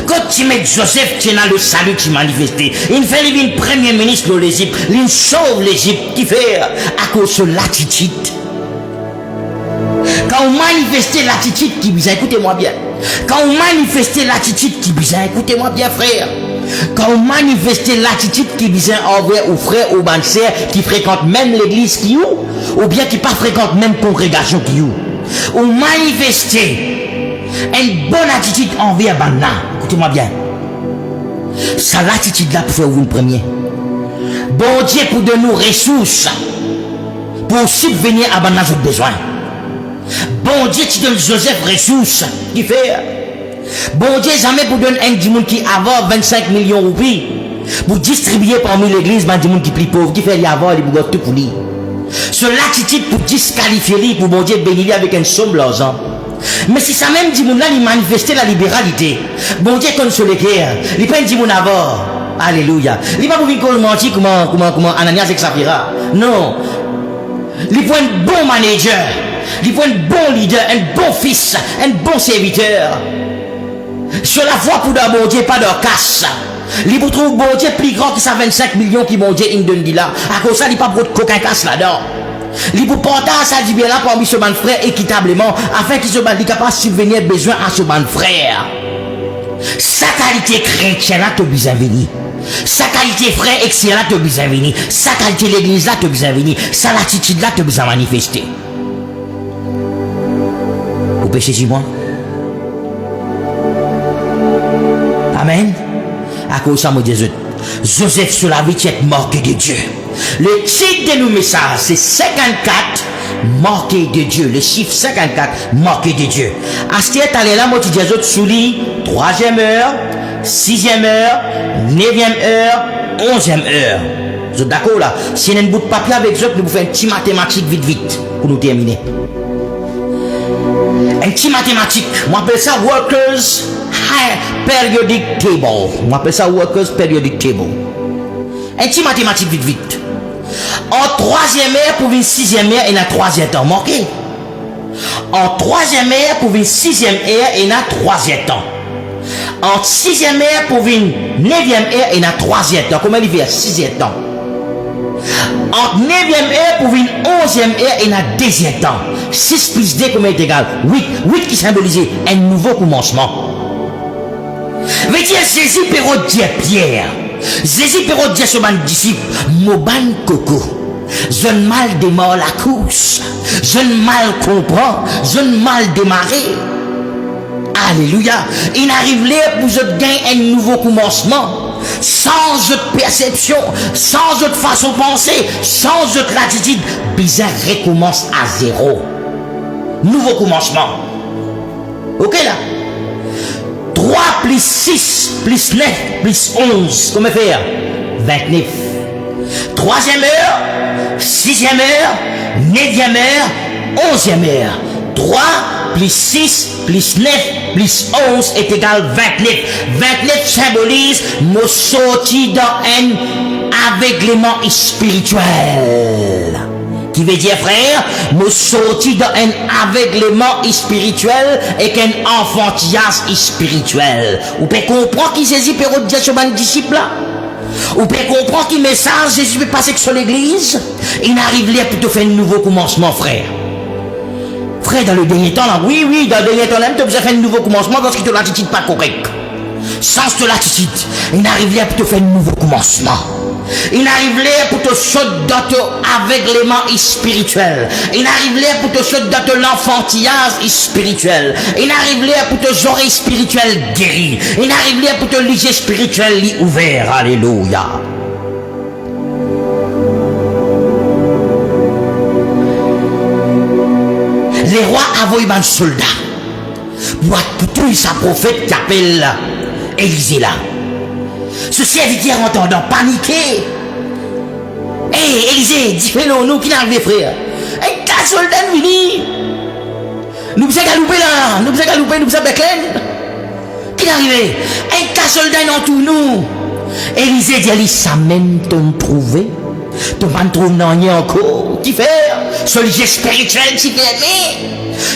Speaker 1: Quand tu mets Joseph, tu es dans le salut qui manifesté. Il fait le premier ministre de l'Égypte, il sauve l'Égypte, qui fait à cause de l'attitude. Quand on manifeste l'attitude qui bizarre, écoutez-moi bien. Quand on manifeste l'attitude qui bizarre, écoutez-moi bien, frère. Quand on manifeste l'attitude qui bizarre envers aux frères, aux bonnes sœurs qui fréquentent même l'église qui ou bien qui pas fréquentent même congrégation qui ou manifester une bonne attitude envers Banna. Écoutez-moi bien. Ça l'attitude là pour faire vous le premier. Bon Dieu pour de nous ressources pour subvenir à Banna votre besoin. Bon Dieu tu donnes Joseph ressources qui fait. Bon Dieu jamais pour donner un dimoun qui a 25 millions de roupies pour distribuer parmi l'église un dimoun qui est plus pauvre qui fait y avoir les bougottes tout pour lui. Sur l'attitude pour disqualifier lui pour bon Dieu bénir avec une somme l'argent. Mais si ça même dit mon là, il manifestait la libéralité. Bon Dieu comme sur les guerres, il prend dit mon avant. Alléluia. Il va pas vous mentir comment Ananias et Saphira. Non. Il prend un bon manager, il prend un bon leader, un bon fils, un bon serviteur. Sur la foi pour d'un bon Dieu, pas de casse. Il vous trouve bon Dieu plus grand que ça 25 millions qui bon Dieu il donne là. À cause ça, il pas de coquin casse là-dedans. Il vous partage ça du bien là parmi ce ban frère équitablement afin qu'il se bat capable de subvenir besoin à ce ban frère. Sa qualité chrétienne là te besoin venir. Sa qualité frère excellent là te besoin venir. Sa qualité l'église là te besoin venir. Sa l'attitude là te besoin manifester. Vous péchez sur moi. Amen. À cause de ça, mon Dieu, Joseph sur la vie est marqué de Dieu. Le titre de nos messages, c'est 54, marqué de Dieu. Le chiffre 54, marqué de Dieu. À ce qui est allé là, moi, tu dis aux autres, sous lit, 3e heure, 6e heure, 9e heure, 11e heure. Vous êtes d'accord là? Si on a un bout de papier avec eux, nous vous faisons un petit mathématique vite pour nous terminer. Un petit mathématique. Moi, appelle ça Workers Periodic Table. Moi, appelle ça Workers Periodic Table. Un petit mathématique vite. En troisième ère pour une sixième ère, il y a troisième temps. Marqué. En troisième ère pour une sixième ère, il y a troisième temps. En sixième ère pour une neuvième ère, il y a troisième temps. Comment il fait? Sixième temps. En neuvième ère pour une onzième ère, il y a deuxième temps. 6 plus 2, combien est égal? 8. 8 qui symbolisait un nouveau commencement. Veut dire, Jésus Pérot dit Pierre. Jésus Pérot dit sur mon disciple, Moban Coco. Je ne mal démarre la course. Je ne mal comprends. Je ne mal démarrer. Alléluia. Il arrive là pour je gagner un nouveau commencement. Sans autre perception, sans autre façon de penser, sans autre attitude. Bizarre recommence à zéro. Nouveau commencement. Ok là? 3 plus 6 plus 9 plus 11. Comment faire? 29. Troisième heure, sixième heure, neuvième heure, onzième heure. 3 plus 6 plus 9 plus 11 est égal 29. 29 symbolise nos sorties dans un aveuglement spirituel. Qui veut dire, frère, nos sorties dans un aveuglement spirituel et qu'un enfantillage spirituel. Vous pouvez comprendre qui Jésus peut redire sur mon disciple là? Vous pouvez comprendre qui message Jésus peut passer sur l'église? Il arrive là pour te faire un nouveau commencement, frère. Frère, dans le dernier temps, là, oui, dans le dernier temps, là, tu as besoin de faire un nouveau commencement parce que tu as l'attitude pas correcte. Sans de l'attitude, il arrive là pour te faire un nouveau commencement. Il arrive là pour te sauter dans ton aveuglement spirituel. Il arrive là pour te sauter dans ton l'enfantillage spirituel. Il arrive là pour te oreilles spirituelles guéries. Il arrive là pour te lisez spirituel ouvert. Alléluia. Les rois avaient un soldat. Pour tout sa prophète qui appelle Élisée là. Ce serviteur entendant paniquer. Hé, Élisée, dis-le nous qui n'arrive frère. Et ta soldat nous dit. Nous sommes galoupés là, nous sommes galoupés, nous sommes Bethléem. Qui n'arrive? Et ta soldat dans tout nous. Élisée dit, ça même t'ont trouvé. Tu ne trouves rien encore. Qui fait? Ce lieu spirituel qui fermé.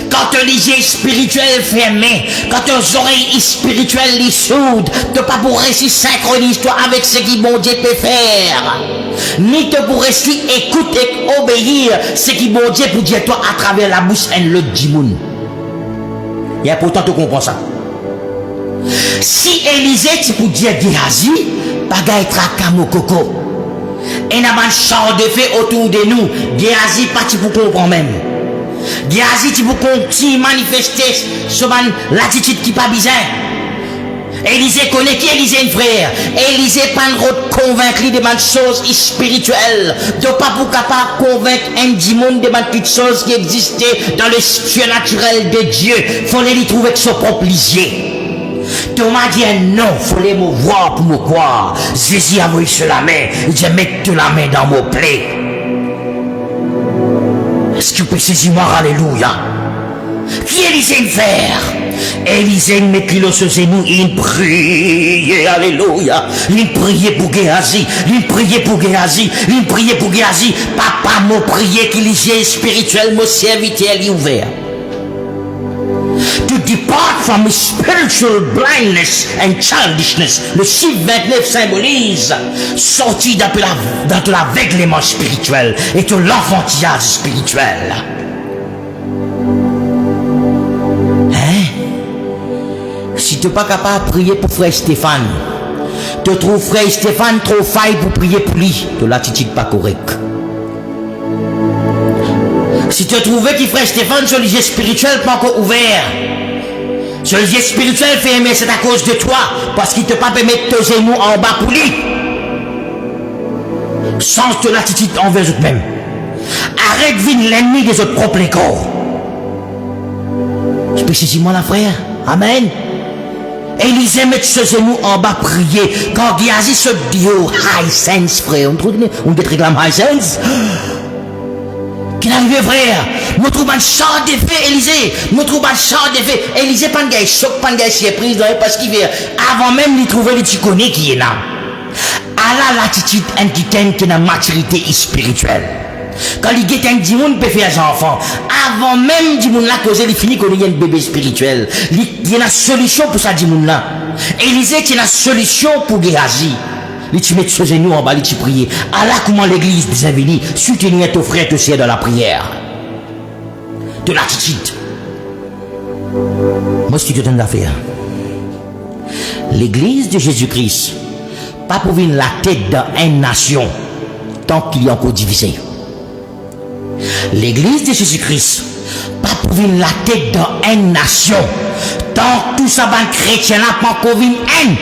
Speaker 1: Quand ton lieu spirituel fermé, quand tes oreilles spirituelles les sourdes, tu pas pour rester synchronise toi avec ce qui bon Dieu peut faire. Ni te pour rester écouter et obéir ce qui bon Dieu pour dire toi à travers la bouche et le dimoun. Et pourtant tu comprends ça. Si Élisée tu pour dire Géhazi, bagay trakamo coco. Et n'a pas de champ de feu autour de nous. Géhazi pas tu pour comprendre même. Géhazi tu pour continuer manifester sur l'attitude qui pas bizarre. Élisée connaît qui Élisée une frère. Élisée pas de convaincre des choses spirituelles. De pas pour capable convaincre un démon des petites choses qui existaient dans le surnaturel de Dieu. Faut les trouver avec son propre lisier. Thomas dit non, faut les me voir pour me croire. Jésus a vu sur la main, je mets la main dans mon plaie. Est-ce que tu peux saisir moi, alléluia? Qui Élisée faire? Élisée met kilo sur ses genoux, il prie, alléluia. Il priait pour Géhazi, il priait pour Géhazi, il priait pour Géhazi. Papa m'a prié qu'il est spirituel, mon serviteur est ouvert. To depart from spiritual blindness and childishness. Le chiffre 29 symbolise sortir dans l'aveuglement spirituel et de l'enfantillage spirituel. Hein? Si tu n'es pas capable de prier pour frère Stéphane, tu trouves frère Stéphane trop faille pour prier pour lui, de l'attitude pas correcte. Si tu as trouvé que frère Stéphane, sur les yeux spirituels pas encore ouvert, sur les yeux spirituels fermés, c'est à cause de toi, parce qu'il ne te pas permettre de tes genoux en bas pour lui. Change ton attitude envers eux-mêmes. Arrête de vivre l'ennemi des autres propres corps. Je peux saisir moi la frère. Amen. Élisée met ses genoux en bas prier. Quand Géasi se dit, oh, high sense, frère. On réclame high sense. Qui n'arrive, frère? Nous trouvons un chant d'effet, Élisée. Nous trouvons un chant d'effet. Élisée, pas de gars, choc, pas de gars, surprise, parce qu'il vient. Avant même de trouver le connais qui est là. À la l'attitude inquiétante qui est la maturité spirituelle. Quand il y a un dimoun peut faire des enfants, avant même dimoun là causer il finit qu'on y a un bébé spirituel. Il y a une solution pour ça dimoun là. Élisée qui a une solution pour Géasi. Il tu mets ses genoux en bas, il tu prie. Allah comment l'église bien venue soutenir ton frère, ton sœur dans la prière. De l'attitude. Moi ce que tu t'en as fait. L'église de Jésus-Christ pas pour venir la tête d'une nation tant qu'il y a encore divisé. L'église de Jésus-Christ, pas pour venir la tête d'une nation, tant que tout ça va chrétien là, pas pour venir haine.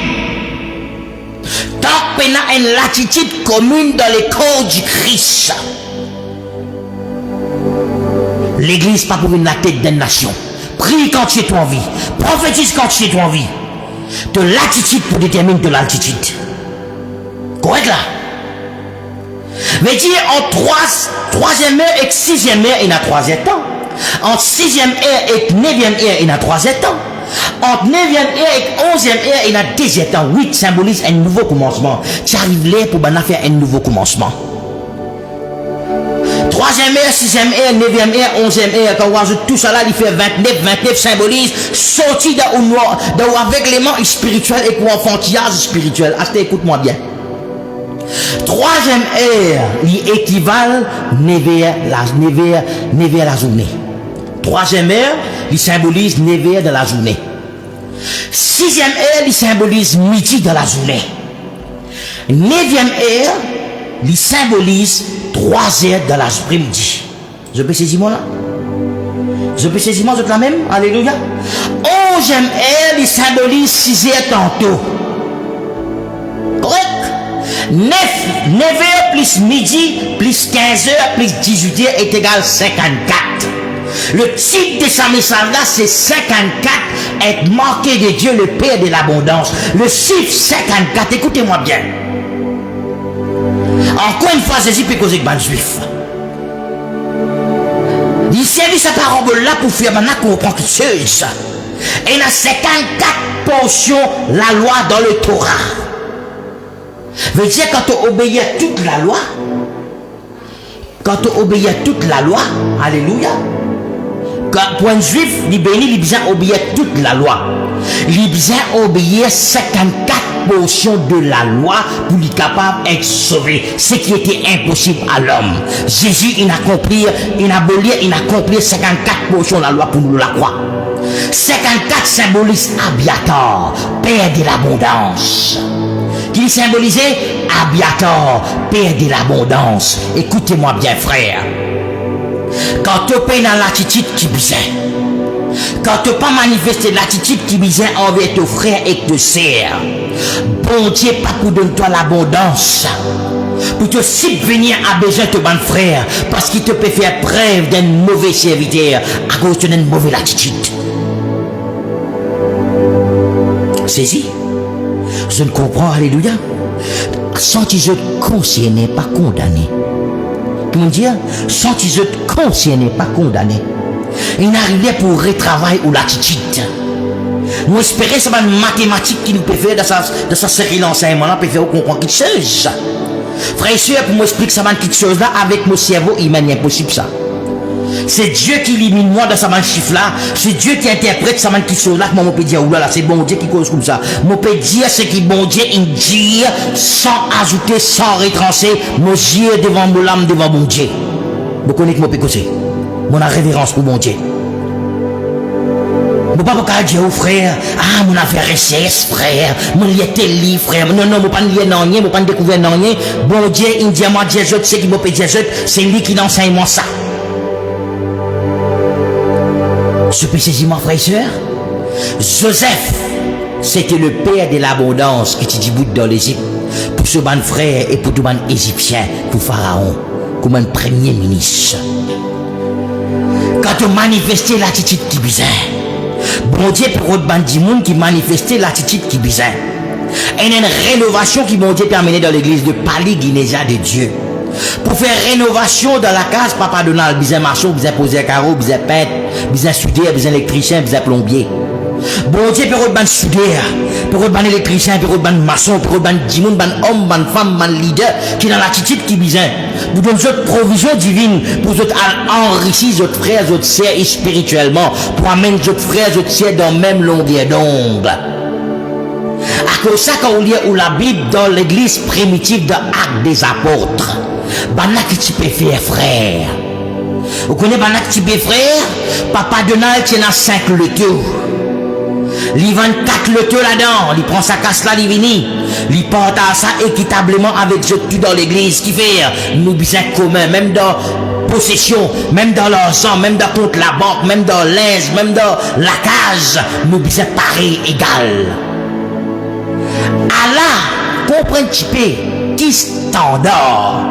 Speaker 1: Tant qu'on a une latitude commune dans les corps du Christ. L'église, pas pour venir la tête d'une nation. Prie quand tu es en vie. Prophétise quand tu es en vie. De l'attitude pour déterminer de l'altitude. Correct là? Mais dire en troisième heure et sixième heure, il y a 3 temps. Entre sixième heure et 9e heure, il y a 3 temps. Entre 9e heure et 11e heure, il y a 2 temps. 8 symbolise un nouveau commencement. Tu arrives là pour faire un nouveau commencement. 3e heure, 6e heure, 9e heure, 11e heure, quand on ajoute tout ça là, il fait 29 symbolise sorti avec l'élément spirituel et pour enfantillage spirituel. Écoute-moi bien. 3e heure, il équivalent 9h la journée. 3e heure, il symbolise 9h de la journée. 6e heure, il symbolise midi de la journée. 9e heure, il symbolise 3 heures de l'après-midi. Je peux saisir moi là? Je peux saisir moi la même? Alléluia. 11e heure, il symbolise 6 heures tantôt. Correct? 9 heures plus midi, plus 15 heures, plus 18 heures est égal 54. Le titre de sa message là, c'est 54, être marqué de Dieu, le Père de l'abondance. Le chiffre 54, écoutez-moi bien. Encore une fois, Jésus peut causer que juif. Il servit sa parole là pour faire maintenant comprendre quelque chose. Et il y a 54 portions la loi dans le Torah. Veut dire quand tu obéis à toute la loi, alléluia, pour un juif, il bénit, il besoin obéir à toute la loi. Il besoin obéir 54 portions de la loi pour être capable d'être sauvé. Ce qui était impossible à l'homme. Jésus, il a accompli 54 portions de la loi pour nous la croix. 54 symbolise Abiatar, Père de l'abondance. Qui symbolisait Abiatar, Père de l'abondance. Écoutez-moi bien, frère. Quand tu es dans l'attitude qui bizarre, quand tu pas manifester l'attitude qui bizarre envers ton frère et tes sœurs, bon Dieu pas pour donner toi l'abondance, pour te subvenir à besoin de ton bon frère, parce qu'il te peut faire preuve d'un mauvais serviteur à cause d'une mauvaise attitude. Saisi? Je ne comprends, alléluia. Senti-je concerné, pas condamné. Comment dire? Senti-je concerné, pas condamné. Il n'arrivait pour retravailler ou l'attitude. Nous espérons que c'est une mathématique qui nous peut faire dans sa série d'enseignement, peut faire comprendre quelque chose. Frère et soeur, pour m'expliquer ça, quelque chose là, avec mon cerveau, il m'est impossible ça. C'est Dieu qui élimine moi dans sa main chiffre là. C'est Dieu qui interprète sa main qui chose là. Moi, je peux dire, oulala, c'est bon Dieu qui cause comme ça. Je peux dire ce qui bon Dieu, il dit sans ajouter, sans retrancher, nos yeux devant mon âme, devant mon Dieu. Vous connaissez mon pécosé. Mon révérence pour mon Dieu. Je ne peux pas dire au frère, ah, mon affaire RCS, frère, mon lié tel livre, frère. Non, je ne peux pas lier non, je ne peux pas découvrir non. Bon Dieu, il dit à moi, Dieu, je sais qu'il m'a dire, c'est lui qui enseigne moi ça. Je peux saisir mon frère et soeur? Joseph, c'était le père de l'abondance qui te dit bout dans l'Égypte. Pour ce bon frère et pour tout bon Égyptien, pour Pharaon, comme un premier ministre. Quand tu manifestes l'attitude qui bizarre, Bon Dieu pour autre bandi monde qui manifestait l'attitude qui bizarre. Et une rénovation qui bon Dieu terminée dans l'église de Pali Guinésia de Dieu. Pour faire rénovation dans la case, Papa Donald, besoin maçon, besoin poser carreau, besoin peintre, besoin soudeur, besoin électricien, besoin plombier. Bon Dieu pour autre bandi soudeur, pour autre bandi électricien, pour autre bandi maçon, pour autre bandi dimoun, bandi homme, bandi femme, bandi leader, qui dans l'attitude qui besoin. Vous donnez votre provision divine pour vous enrichir votre frère, votre sœur spirituellement, pour amener votre frère, votre sœur dans la même longueur d'ongle. À cause de ça, quand on lit la Bible dans l'église primitive de Actes des Apôtres, Bana qui tu peux faire, frère. Vous connaissez Bana qui tu peux frère? Papa Donald tient à 5 lotos. Il vend 4 lotos là-dedans. Il prend sa casse là, il vient. Il porte à ça équitablement avec tout dans l'église. Qui fait? Nous besoin commun, même dans possession, même dans l'argent, même dans contre la banque, même dans l'aise, même dans la case. Nous besoin pareil, égal. Allah, comprends un petit peu qui standard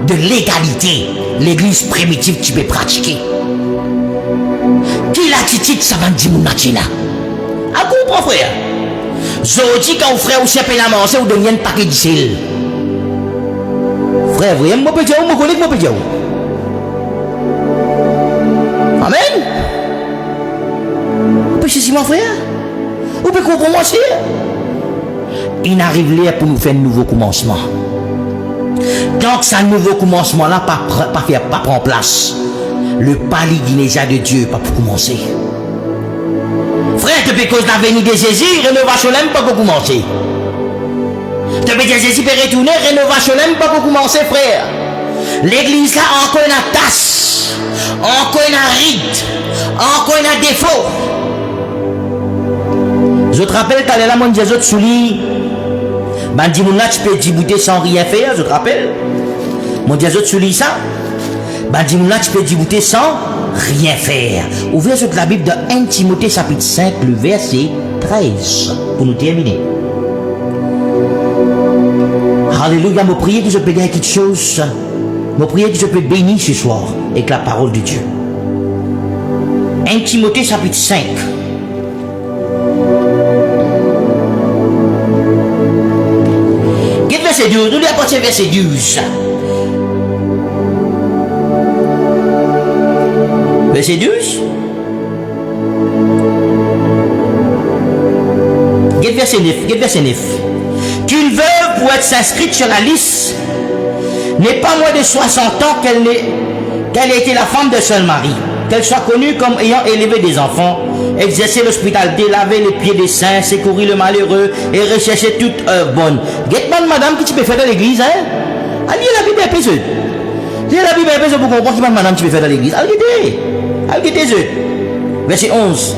Speaker 1: de l'égalité l'église primitive tu peux pratiquer. Qui l'attitude ça va dire mon là? À comprends frère? Zodi quand frère ou chef la manger ou donner un paquet d'huile. Frère, vous moi peut dire moi connais moi peut dire. Amen. Vous pouvez saisir mon frère? Vous pouvez comprendre moi aussi? Il arrive là pour nous faire un nouveau commencement. Donc, ce nouveau commencement-là, pas prendre place. Le Pali Guinésia de Dieu, pas pour commencer. Frère, depuis cause de la venue de Jésus, rénovation n'aime pas pour commencer. Depuis que Jésus peut retourner, rénovation n'aime pas pour commencer, frère. L'église là, encore une tasse, encore une rite, encore une défaut. Je te rappelle, tu as là, mon Dieu, je te souligne. Bandi mouna tu peux débouter sans rien faire, je te rappelle. Mon Dieu, je te souligne ça. Bandi mouna tu peux débouter sans rien faire. Ouvrez sur la Bible de 1 Timothée chapitre 5, le verset 13. Pour nous terminer. Alléluia, me prier que je peux gagner quelque chose. Me prier que je peux bénir ce soir avec la parole de Dieu. 1 Timothée chapitre 5. Verset 12, nous lui apportons verset 12. Verset 12. Verset 9. Verset 9. Qu'une veuve pour être inscrite sur la liste n'est pas moins de 60 ans qu'elle ait été la femme de seul mari. Qu'elle soit connue comme ayant élevé des enfants, exercer l'hospitalité, laver les pieds des saints, secourir le malheureux et rechercher toute œuvre bonne. Guette-moi madame qui tu peux faire dans l'église, hein? Allez, la Bible est épisode. Lire la Bible est épisode pour comprendre qui madame tu peux faire dans l'église. Allez, guettez. Verset 11.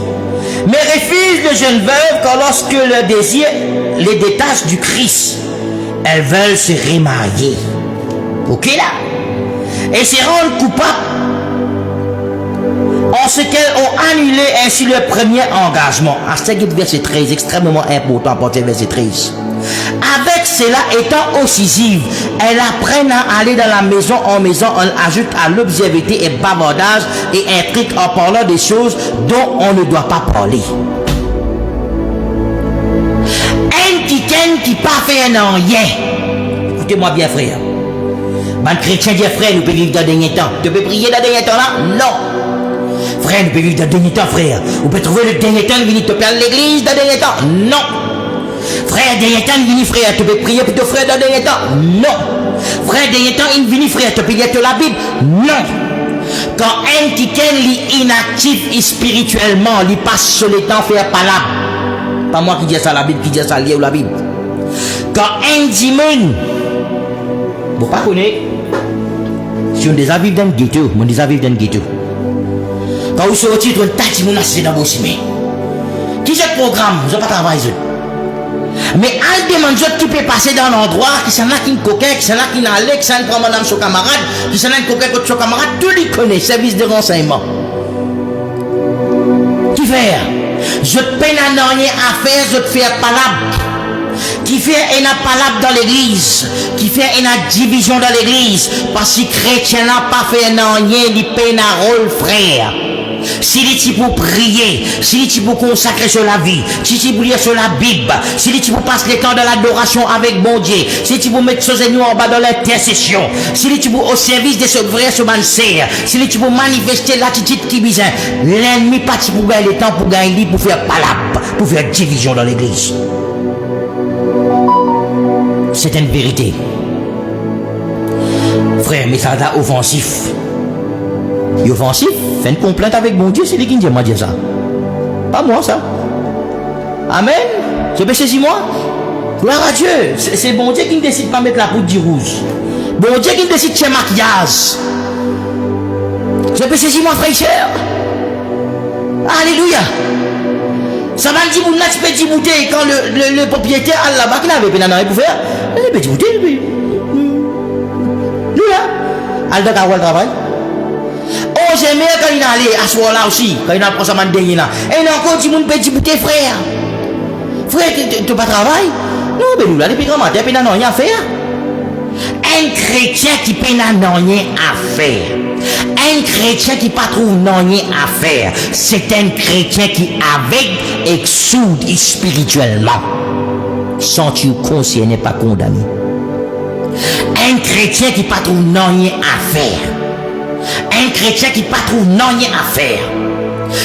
Speaker 1: Mais refuse de jeunes veuves quand lorsque leur désir les détache du Christ, elles veulent se remarier. Ok là? Et se rendre coupables en ce qu'elles ont annulé ainsi leur premier engagement. À ce verset 13, extrêmement important pour verset 13. Avec cela étant incisive, elles apprennent à aller dans la maison en maison, on ajoute à l'obscurité et bavardage et intrigue en parlant des choses dont on ne doit pas parler. Un qui pas fait un rien. Écoutez-moi bien frère. Ben chrétien dit frère, nous pouvons vivre dans le dernier temps. Tu peux prier dans le dernier temps là? Non. Frère, nous pouvons vivre dans le dernier temps, frère. Vous pouvez trouver le dernier temps, venir te perdre l'église dans le dernier temps? Non. Frère, dernier temps, il vient frère, tu peux prier pour ton frère dans le dernier temps? Non. Frère, dernier temps, il vient frère, tu peux lire la Bible? Non. Quand un qui est inactif spirituellement, il passe sur le temps faire palabre. Pas moi qui dis ça la Bible, qui dis ça lire la Bible. Quand un dimanche, vous ne connaissez pas, si on des avis dans le ghetto, on des avis dans le ghetto. Quand vous sortez, vous tati mon assisté dans vos chemins. Qui est ce programme? Vous n'avez pas travaillé. Mais elle demande qui peut passer dans l'endroit, qui s'en a qui coquin, qui s'en a qui n'allait, qui s'en a qui prend madame son camarade, qui s'en a qui coquin contre son camarade, tout lui connaît, service de renseignement. Qui fait? Je peine à rien à faire, je te fais palabre. Qui fait une palabre dans l'église, qui fait une division dans l'église, parce que les chrétiens n'ont pas fait rien, ils peine à rôle frère. si tu pour prier, si tu pour consacrer sur la vie, si tu pour lire sur la Bible, si tu pour passer le temps de l'adoration avec bon Dieu, si tu pour mettre ce Seigneur en bas dans l'intercession, si tu pour au service de ce vrai ce serre, si tu pour manifester l'attitude qui vise, l'ennemi pas pour gagner le temps pour gagner pour faire palap, pour faire division dans l'église. C'est une vérité. Frère, mais ça a offensif. Et offensif, fait une complainte avec mon Dieu, c'est lui qui m'a dit ça. Pas moi, ça. Amen. Je peux saisir moi. Gloire à Dieu. C'est bon Dieu qui ne décide pas de mettre la poudre du rouge. Bon Dieu qui ne décide de faire maquillage. Je peux saisir moi, frère et sœur. Alléluia. Ça va dire, vous n'avez pas dit bouteille quand le propriétaire a là-bas qui n'avait pas de pour faire. Il n'a pas dit bouteille. Lui là. Elle doit avoir le travail. Oh, j'aime quand il allait à ce moment-là aussi, quand il a pris sa main de dernier là. Et il a encore dit, mon petit bouteille, frère. Frère, tu n'as pas de travail? Non, mais nous là, depuis grand matin, il n'a rien à faire. Un chrétien qui n'a rien à faire. Un chrétien qui pas trouve rien à faire, c'est un chrétien qui avec exude spirituellement. Sans tu conscient n'est pas condamné. Un chrétien qui pas trouve rien à faire. Un chrétien qui pas trouve rien à faire.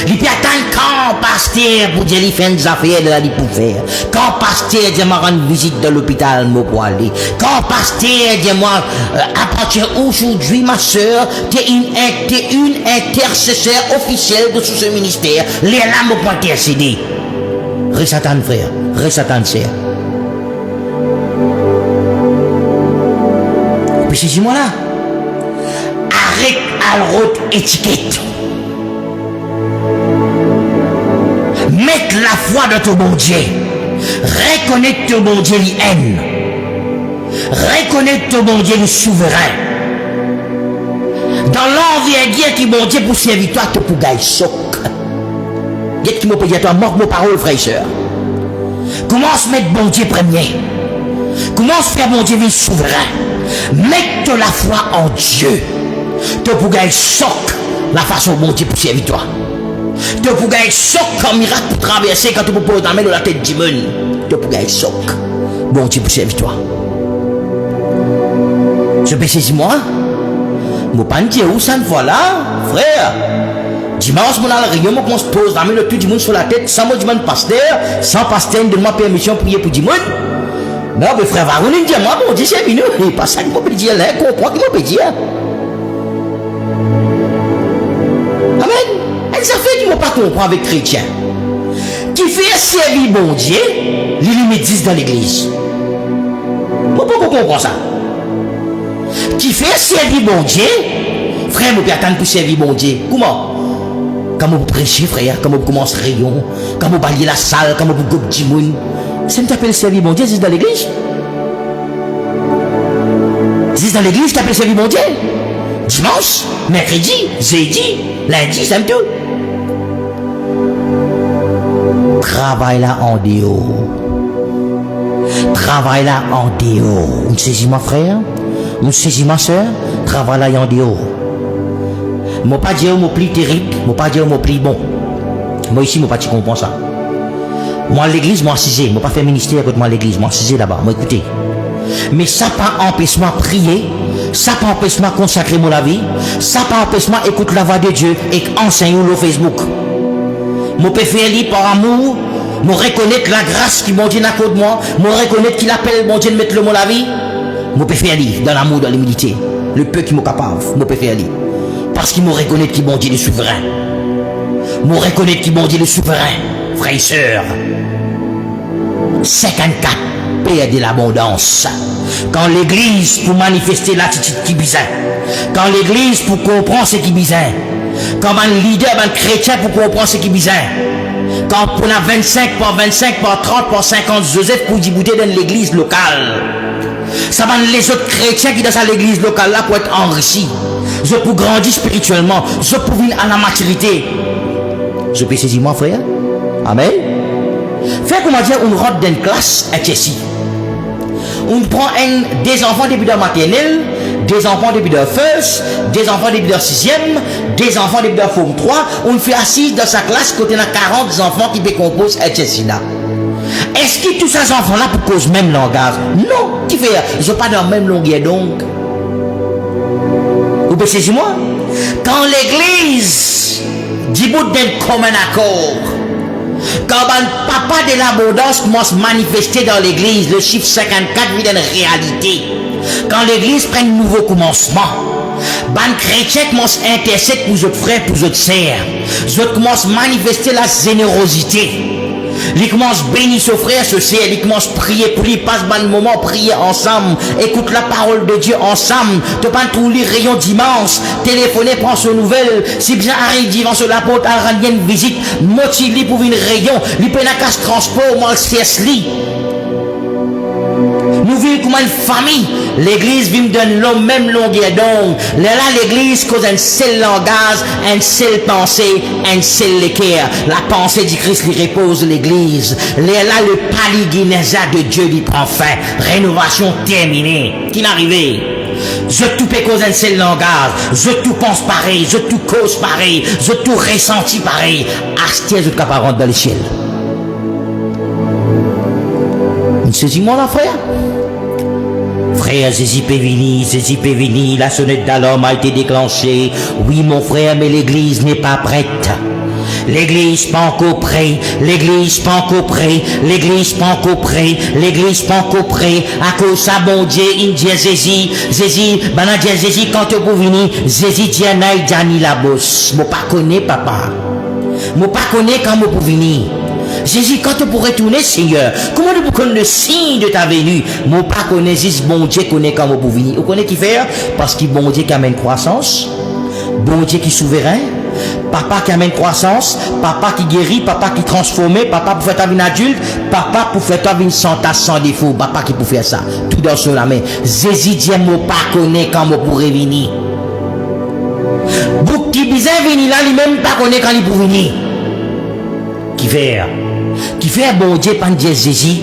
Speaker 1: Il peut attendre quand pasteur pour dire qu'il fait des affaires de la vie pour faire. Quand pasteur dit moi rendre visite dans l'hôpital pour aller. Quand pasteur dit moi à partir aujourd'hui ma soeur t'es une intercesseur officielle de ce ministère. Les lames pour intercéder. Ré-Satan frère, Ré-Satan sœur. Puis c'est moi là. Arrête à l'autre étiquette. Mettre la foi dans ton bon Dieu. Reconnaître ton bon Dieu qui aime. Reconnaître ton bon Dieu le souverain. Dans l'envergure qui bon Dieu pour servir toi, tu pour gagner choc. Dites qui m'a dit à toi, manque mon parole, frère et soeur. Commence à mettre bon Dieu premier. Commence à faire bon Dieu le souverain. Mette la foi en Dieu. Tu pour gagner choc la façon bon Dieu pour servir toi. Tu peux gagner choc comme miracle pour traverser quand tu peux poser ta main dans la tête du monde. Tu peux gagner choc. Bon Dieu pour servir toi. Je peux saisir moi. Je ne peux pas dire où ça ne voit là, frère. Dimanche, mon réunion, on se pose la main de tout le monde sur la tête, sans moi demande pasteur, sans pasteur, ne demande permission pour prier pour du monde. Non, mais frère, va vous dire, moi, bon Dieu, c'est venu. Et pas ça qu'il m'a dit, là, comprends qu'il m'a dit. Amen. Ça fait qu'ils ne vont pas comprendre avec chrétien. Qui fait servir bon Dieu, les limites 10 dans l'église. Pourquoi vous comprenez ça? Qui fait servir bon Dieu, frère, vous pouvez attendre pour servir bon Dieu. Comment? Quand vous prêchez, frère, quand vous commencez rayon, quand vous balayez la salle, quand vous goûtez du monde. Ça ne t'appelle servir bon Dieu, 10 dans l'église? 10 dans l'église, tu appelles servir bon Dieu? Dimanche, mercredi, jeudi, lundi, samedi. Travaille là en dehors. Travaille là en dehors. Vous saisissez mon frère? Vous saisissez ma soeur? Travaille là en dehors. Je ne pas dire mon plus terrible, je ne pas dire mon plus bon. Moi ici, je ne pas comprendre ça. Moi à l'église, moi assisé, je ne pas faire ministère contre moi à l'église, moi assisé là-bas, moi écoutez. Mais ça pas empêche moi prier, ça pas empêche moi consacrer mon vie, ça pas empêche moi écouter la voix de Dieu et enseigner le Facebook. Je peux faire lire par amour, je reconnaître la grâce qui mon Dieu n'a de moi, je reconnaître qu'il appelle mon Dieu de mettre le mot la vie. Je peux faire lire dans l'amour, dans l'humilité, le peu qui m'est capable, je peux faire lire. Parce qu'il me reconnaît qu'il mon Dieu est souverain. Je reconnaît qu'il mon Dieu est souverain, frères et sœurs. 54, paix de l'abondance. Quand l'église pour manifester l'attitude qui bizarre, quand l'église pour comprendre ce qui bizarre, quand un leader, un chrétien pour comprendre ce qui bizarre, quand on a 25 par 25 par 30 par 50 Joseph pour débouter dans l'église locale, ça va les autres chrétiens qui dans l'église locale là pour être enrichis, je peux grandir spirituellement, je peux venir à la maturité. Je peux saisir moi frère. Amen. Fait comment dire, on rentre dans une classe à Chelsea. On prend des enfants depuis la maternelle, des enfants depuis leur first, des enfants depuis leur sixième, des enfants depuis leur forme 3, on fait assis dans sa classe côté dans 40 enfants qui décomposent etc. Est-ce que tous ces enfants-là pour cause même langage? Non, qui fait? Ils sont pas dans la même longueur donc. Vous pouvez saisir moi? Quand l'église dit bout d'un commun accord, quand un papa de l'abondance commence à manifester dans l'église, le chiffre 54 vit une réalité. Quand l'église prend un nouveau commencement, ban chrétien commence à intercéder pour votre frère, pour votre sœur. Vous commence à manifester la générosité. Il commence à bénir son frère, ce sœur. Il commence à prier pour lui. Passe un moment, prier ensemble. Écoute la parole de Dieu ensemble. Tu pas tous les rayons dimanche. Téléphoner, prends son nouvelle. Si bien arrive dimanche sur la porte, à rendre une visite. Motive-lui pour une rayon. Lui peut n'a qu'à se transport, mal cesse-lui. Nous vivons comme une famille. L'église vit de la même longueur d'onde. Là, l'église cause un seul langage, un seul pensée, un seul équerre. La pensée du Christ lui repose l'église. Là, le paligénésa de Dieu lui prend fin. Rénovation terminée. Qui n'arrivait? Je tout peux cause un seul langage. Je tout pense pareil. Je tout cause pareil. Je tout ressenti pareil. Astia, je capable rentrer dans le ciel. Saisis-moi là, frère. Frère, Jésus Pévini, la sonnette d'alarme a été déclenchée. Oui, mon frère, mais l'église n'est pas prête. L'église pas encore prête, l'église pas encore prête, l'église pas encore prête, l'église pas encore prête. À cause ça, bon Dieu, il dit Jésus, banana dit Jésus, quand tu peux venir, Jésus dit naï Dani la bosse. Moi pas connais papa. Moi pas connais quand moi peux venir. Jésus, quand tu pourrais retourner, Seigneur, comment tu peux connaître le signe de ta venue? Moi, pas connais, Jésus, bon Dieu, connaît quand vous pouvez venir. Vous connaissez qui fait? Parce que bon Dieu qui amène croissance, bon Dieu qui est souverain, papa qui amène croissance, papa qui guérit, papa qui transforme, papa pour faire ta vie adulte, papa pour faire ta vie sans tasse, sans défaut, papa qui peut faire ça. Tout dans son la main. Jésus dit, moi, pas connaît quand vous pourrez venir. Vous qui bizarre venir là, lui-même pas connaît quand il peut venir. Qui fait bon Dieu pas dire Jésus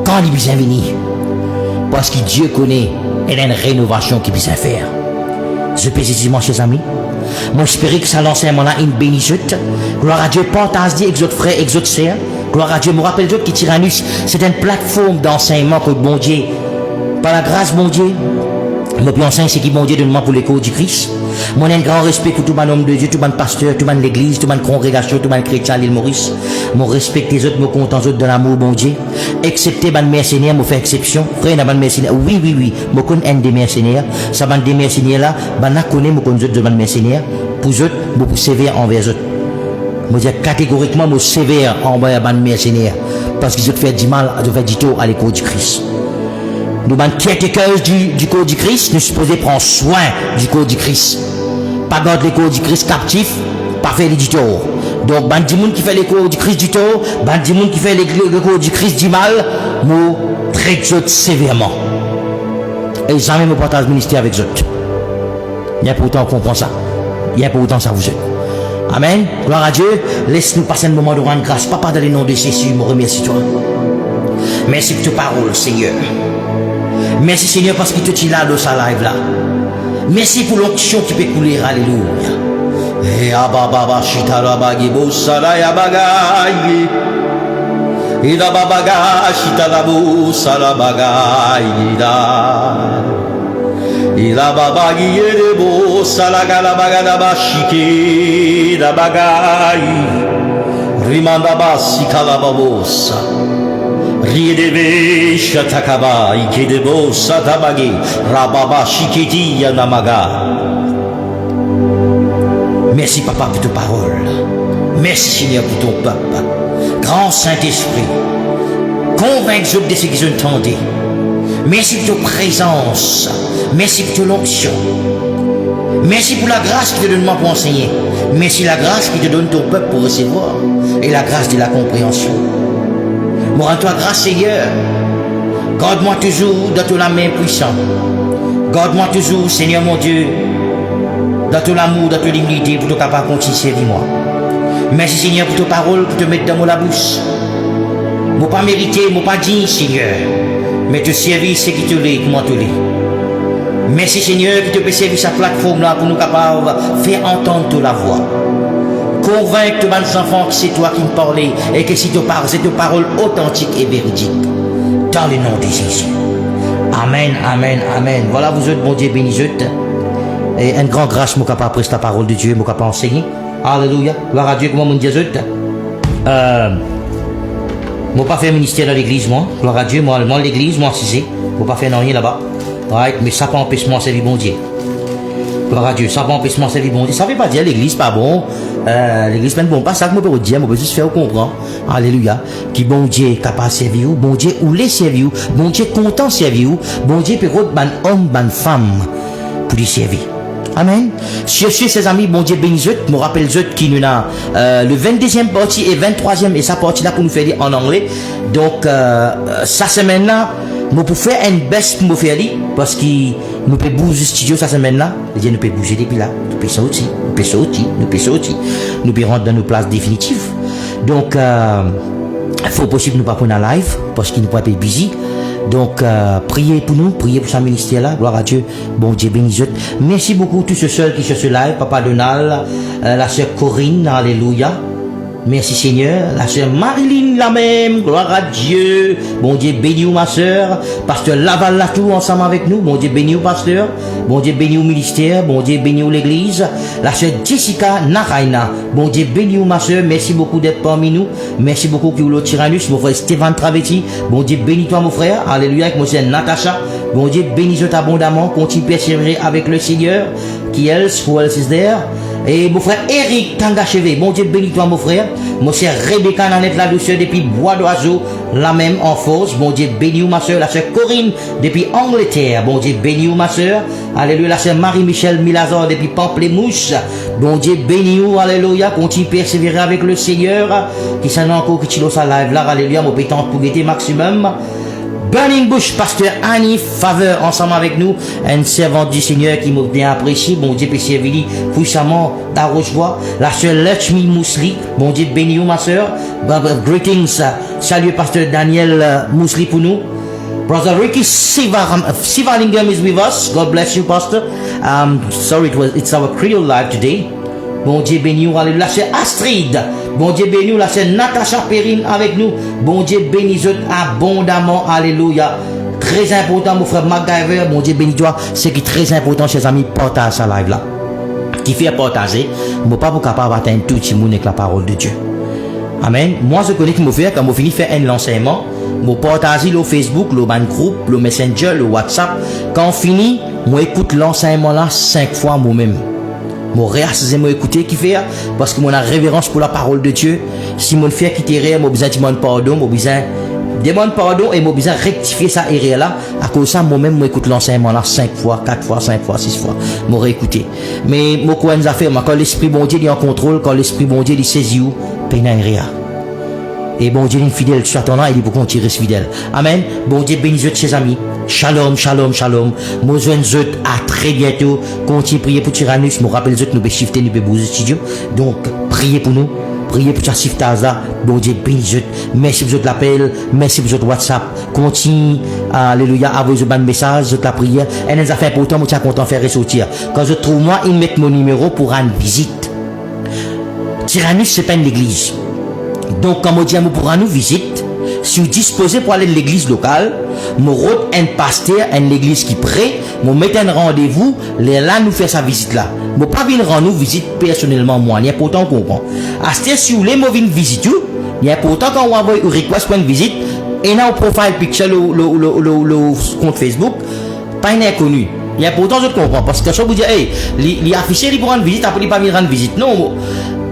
Speaker 1: quand il vient venir. Parce que Dieu connaît, il y a une rénovation qu'il vient faire. Je peux dire, mon chers amis, moi j'espère que ça l'enseignement là une bénédiction. Gloire à Dieu, partage avec votre frère, avec votre sœur. Gloire à Dieu, me rappelle que Tyrannus, c'est une plateforme d'enseignement que bon Dieu, par la grâce bon Dieu, moi puis enseigne ce qui bon Dieu donne-moi pour l'écho du Christ. Moi, j'ai un grand respect pour tout le homme de Dieu, tout le pasteur, tout le l'église, tout le congrégation, tout le chrétien à l'île Maurice. Mon respect les autres, me content autres de l'amour, bon Dieu. Excepté les mercenaires, me fait exception. Frère, il y a des mercenaires. Oui. Je connais un des mercenaires. Ça va des mercenaires là, je connais autres de mercenaires. Pour eux, je suis sévère envers eux. Je dis catégoriquement, je suis sévère envers les mercenaires. Parce qu'ils ont fait du mal, ils ont fait du tort à l'école du Christ. Nous, qui est cœur du corps du Christ, nous supposons prendre soin du corps du Christ. Pas garder les corps du Christ captif, pas faire l'éditeur. Donc, ban di moun qui fait les corps du Christ du tort, ban di moun qui fait les corps du Christ du mal, nous traitons sévèrement. Et jamais me partage le ministère avec eux. Il y a pourtant qu'on comprend ça. Il y a pourtant ça vous aide. Amen. Gloire à Dieu. Laisse-nous passer un moment de rendre grâce. Papa, dans le nom de Jésus, je me remercie toi. Merci pour ta parole, Seigneur. Merci Seigneur parce que tu es là dans sa live là. Merci pour l'onction qui peut couler. Alléluia. Et ababa shita la bagi bosala ya bagai. Et la babaga shita la bosala bagai da. Et la babagi de bosala gala bagada bashiki da bagai. Rimanda basika la babosa. Riedeve shatakaba ikedebo satabagi rababa shiketi yanamaga. Merci papa pour ta parole. Merci Seigneur pour ton peuple. Grand Saint-Esprit, convainc-nous de ce qu'ils entendaient. Merci pour ta présence. Merci pour ton onction. Merci pour la grâce que tu donnes pour enseigner. Merci la grâce que tu donnes ton peuple pour recevoir. Et la grâce de la compréhension. Moi, rends-toi grâce, Seigneur. Garde-moi toujours dans ton main puissante. Garde-moi toujours, Seigneur mon Dieu, dans ton amour, dans ton humilité, pour te capable de continuer à servir moi. Merci, Seigneur, pour ta parole, pour te mettre dans la bouche. Je ne pas mériter, je ne pas dire, Seigneur, mais te servir, c'est qui te l'est, comment te l'est. Merci Seigneur qui te peut servir sa plateforme là pour nous capables de faire entendre la voix. Convaincre tous les enfants que c'est toi qui me parlais et que si tu parles, c'est une parole authentique et véridique. Dans le nom de Jésus. Amen, amen, amen. Voilà, vous êtes, bon Dieu, bénis. Et une grande grâce, mon capable prêcher la parole de Dieu, mon capable enseigner. Alléluia. Gloire à Dieu, comment mon Dieu. Moi, pas fait ministère dans l'église, moi. Gloire à Dieu, moi, l'église, moi, c'est. Moi, pas faire rien là-bas. Right? Mais ça pas empêcher moi, servir bon Dieu. Gloire à Dieu, ça pas empêcher moi, servir bon Dieu. Ça veut pas dire l'église pas bon. L'église pas bon. Pas ça que moi peux dire, moi peux juste faire comprendre. Alléluia. Qui bon Dieu capable de servir, bon Dieu ou les servir, bon Dieu content de servir, bon Dieu peut rendre ban homme, ban femme pour lui servir. Amen. Sur ce, ses amis, bon Dieu bénis eux. Je me rappelle eux qui nous a le 22e partie et 23e et sa partie là pour nous faire lire en anglais. Donc, sa semaine là, nous pouvons faire une baisse pour nous faire lire parce que nous pouvons bouger le studio cette semaine là. Et nous pouvons bouger depuis là. Nous pouvons sortir, nous pouvons sortir, nous pouvons sortir. Nous pouvons rentrer dans nos places définitives. Donc, il faut possible nous pas prendre en live parce qu'il nous peut être busy. Donc, priez pour nous, priez pour ce ministère-là. Gloire à Dieu. Bon Dieu bénis. Merci beaucoup tous ceux seuls qui sont sur live. Papa Donald, la sœur Corinne, alléluia. Merci Seigneur. La sœur Marilyn, la même. Gloire à Dieu. Bon Dieu bénis ma sœur. Pasteur Laval Latour ensemble avec nous. Bon Dieu bénis pasteur. Bon Dieu bénis au ministère. Bon Dieu bénis l'église. La sœur Jessica Naraina. Bon Dieu bénis ma sœur. Merci beaucoup d'être parmi nous. Merci beaucoup pour le Tyrannus. Mon frère Stéphane Travetti. Bon Dieu bénis toi mon frère. Alléluia. Avec mon sœur Natacha. Bon Dieu bénis abondamment. Continue à persévérer avec le Seigneur. Qui else? Who else is there? Et mon frère Eric Tangachevé, bon Dieu bénis toi mon frère. Mon sœur Rebecca Nanette la douceur depuis Bois d'Oiseau, la même en force. Bon Dieu bénis ma sœur, la sœur Corinne depuis Angleterre. Bon Dieu bénis ma sœur. Alléluia, la sœur Marie-Michel Milazor depuis Pamplemousse. Bon Dieu bénis, alléluia. Continue à persévérer avec le Seigneur. Qui s'en a encore qui tire sa live là, alléluia, mon pétante pour guetter maximum. Burning Bush, pasteur Annie Faveur, ensemble avec nous, un servant du Seigneur qui m'a bien apprécié, bon Dieu peut servir puissamment à Rochevoie, la sœur Lechmi Mousli, bon Dieu bénis ma sœur, greetings, salut pasteur Daniel Mousli pour nous, brother Ricky Sivalingam is with us, God bless you pastor, sorry it's our Creole live today, bon Dieu bénis, alléluia, la sœur Astrid, bon Dieu bénis, la sœur Natacha Perrine avec nous. Bon Dieu bénis abondamment. Alléluia. Très important, mon frère MacGyver. Bon Dieu bénis toi. C'est qui est très important, chers amis, partage sa live là. Qui fait partager. Je ne suis pas capable d'atteindre tout le monde avec la parole de Dieu. Amen. Moi, je connais que je fais quand je finis de faire un enseignement. Je partage le Facebook, le ban groupe, le Messenger, le WhatsApp. Quand on finit, je écoute l'enseignement là 5 fois moi-même. Mon réassisé m'a écouté qui fait parce que mon a révérence pour la parole de Dieu. Si mon fait quitter rien, mon besoin de pardon, mon besoin demande pardon et mon besoin rectifier ça erreur là. À cause de ça, moi-même moi écoute l'enseignement là 5 fois, 4 fois, 5 fois, 6 fois. Mon réécouté. Mais mon quoi nous a fait, quand l'esprit bon Dieu est en contrôle, quand l'esprit bon Dieu il saisit où, peine rien. Et bon Dieu est fidèle, tu attends là, il est pour qu'on tire fidèle. Amen. Bon Dieu bénisse chers amis. Shalom, shalom, shalom. Moi, je vous à très bientôt. Continuez à prier pour Tyrannus. Je me rappelle, nous pouvons shifter, nous pouvons bouger le studio. Donc, priez pour nous. Priez pour ce shiftage là. Bon Dieu bénisse. Merci pour votre appel. Merci pour votre WhatsApp. Continuez, alléluia, à vous un message, la prière. Et nous avons fait important, moi, je suis content de faire ressortir. Quand je trouve moi, ils mettent mon numéro pour rendre visite. Tyrannus, c'est pas une église. Donc, quand on dit pour rendre visite, si vous disposez pour aller à l'église locale, nous avons un pasteur, une église qui prête, nous mettons un rendez-vous, là nous faisons sa visite là. Nous ne pas venir rendre visite personnellement, moi, il y a pourtant qu'on comprend. Si vous voulez venir visiter, il y a pourtant qu'on va envoyer un request pour une visite, et dans le profile picture, le compte Facebook, pas un inconnu. Il y a pourtant je comprends, parce que quand vous dites, hey, il affiché pour rendre visite, après il pas venir rendre visite. Non,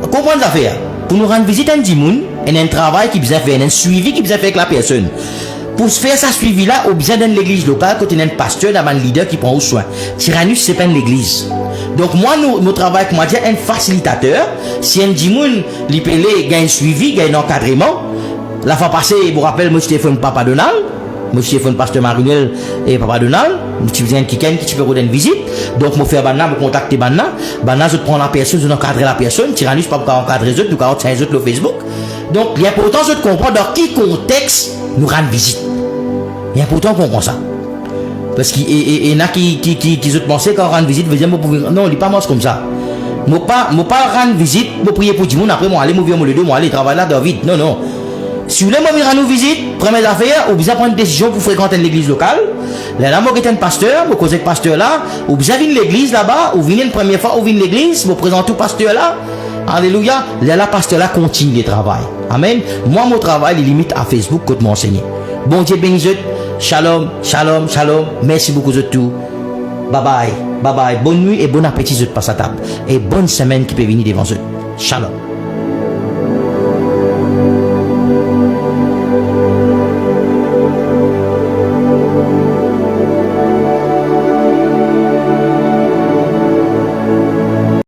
Speaker 1: comprenez l'affaire. Pour nous rendre visite à un dimoun, et un travail qui besoin faire, un suivi qui besoin faire avec la personne. Pour faire ça suivi là, on besoin d'une église locale, quand il y a un pasteur, un leader qui prend au soin. Tyrannus, c'est pas une église. Donc, moi, nous travaillons, comment dire, un facilitateur. Si un dimoun, il peut gagne un suivi, gagne un encadrement. La fois passée, je vous rappelle, moi, je téléphone Papa Donald. Moi, je téléphone Pasteur Marinel et Papa Donald. Tu viens qui tu peux rendre une visite. Donc, moi, faire banna, me contacter banna. Banna, je prends la personne, je encadrer la personne. Tyrannus, pas pour encadrer les autres, nous carottes les autres le Facebook. Donc, il est important de comprendre dans quel contexte nous rendre visite. Il est important qu'on comprenne ça. Parce qu'il y a qui ont pensé quand on rend visite, veut dire, non, il n'est pas mort comme ça. Moi pas rendre visite pour prier pour du monde après moi aller m'ouvrir le dos moi aller travailler là David non non si vous voulez moi rendre visite première affaire ou bien prendre une décision pour fréquenter l'église locale là moi qui un pasteur pour causer pasteur là ou bien venir l'église là-bas ou venir une première fois ou venir l'église pour présenter au pasteur là alléluia là pasteur là continue le travail amen moi mon travail il limite à Facebook que de m'enseigner bon Dieu bénisse shalom shalom shalom merci beaucoup de tout bye bye. Bye bye. Bonne nuit et bon appétit de passe à table. Et bonne semaine qui peut venir devant eux. Shalom.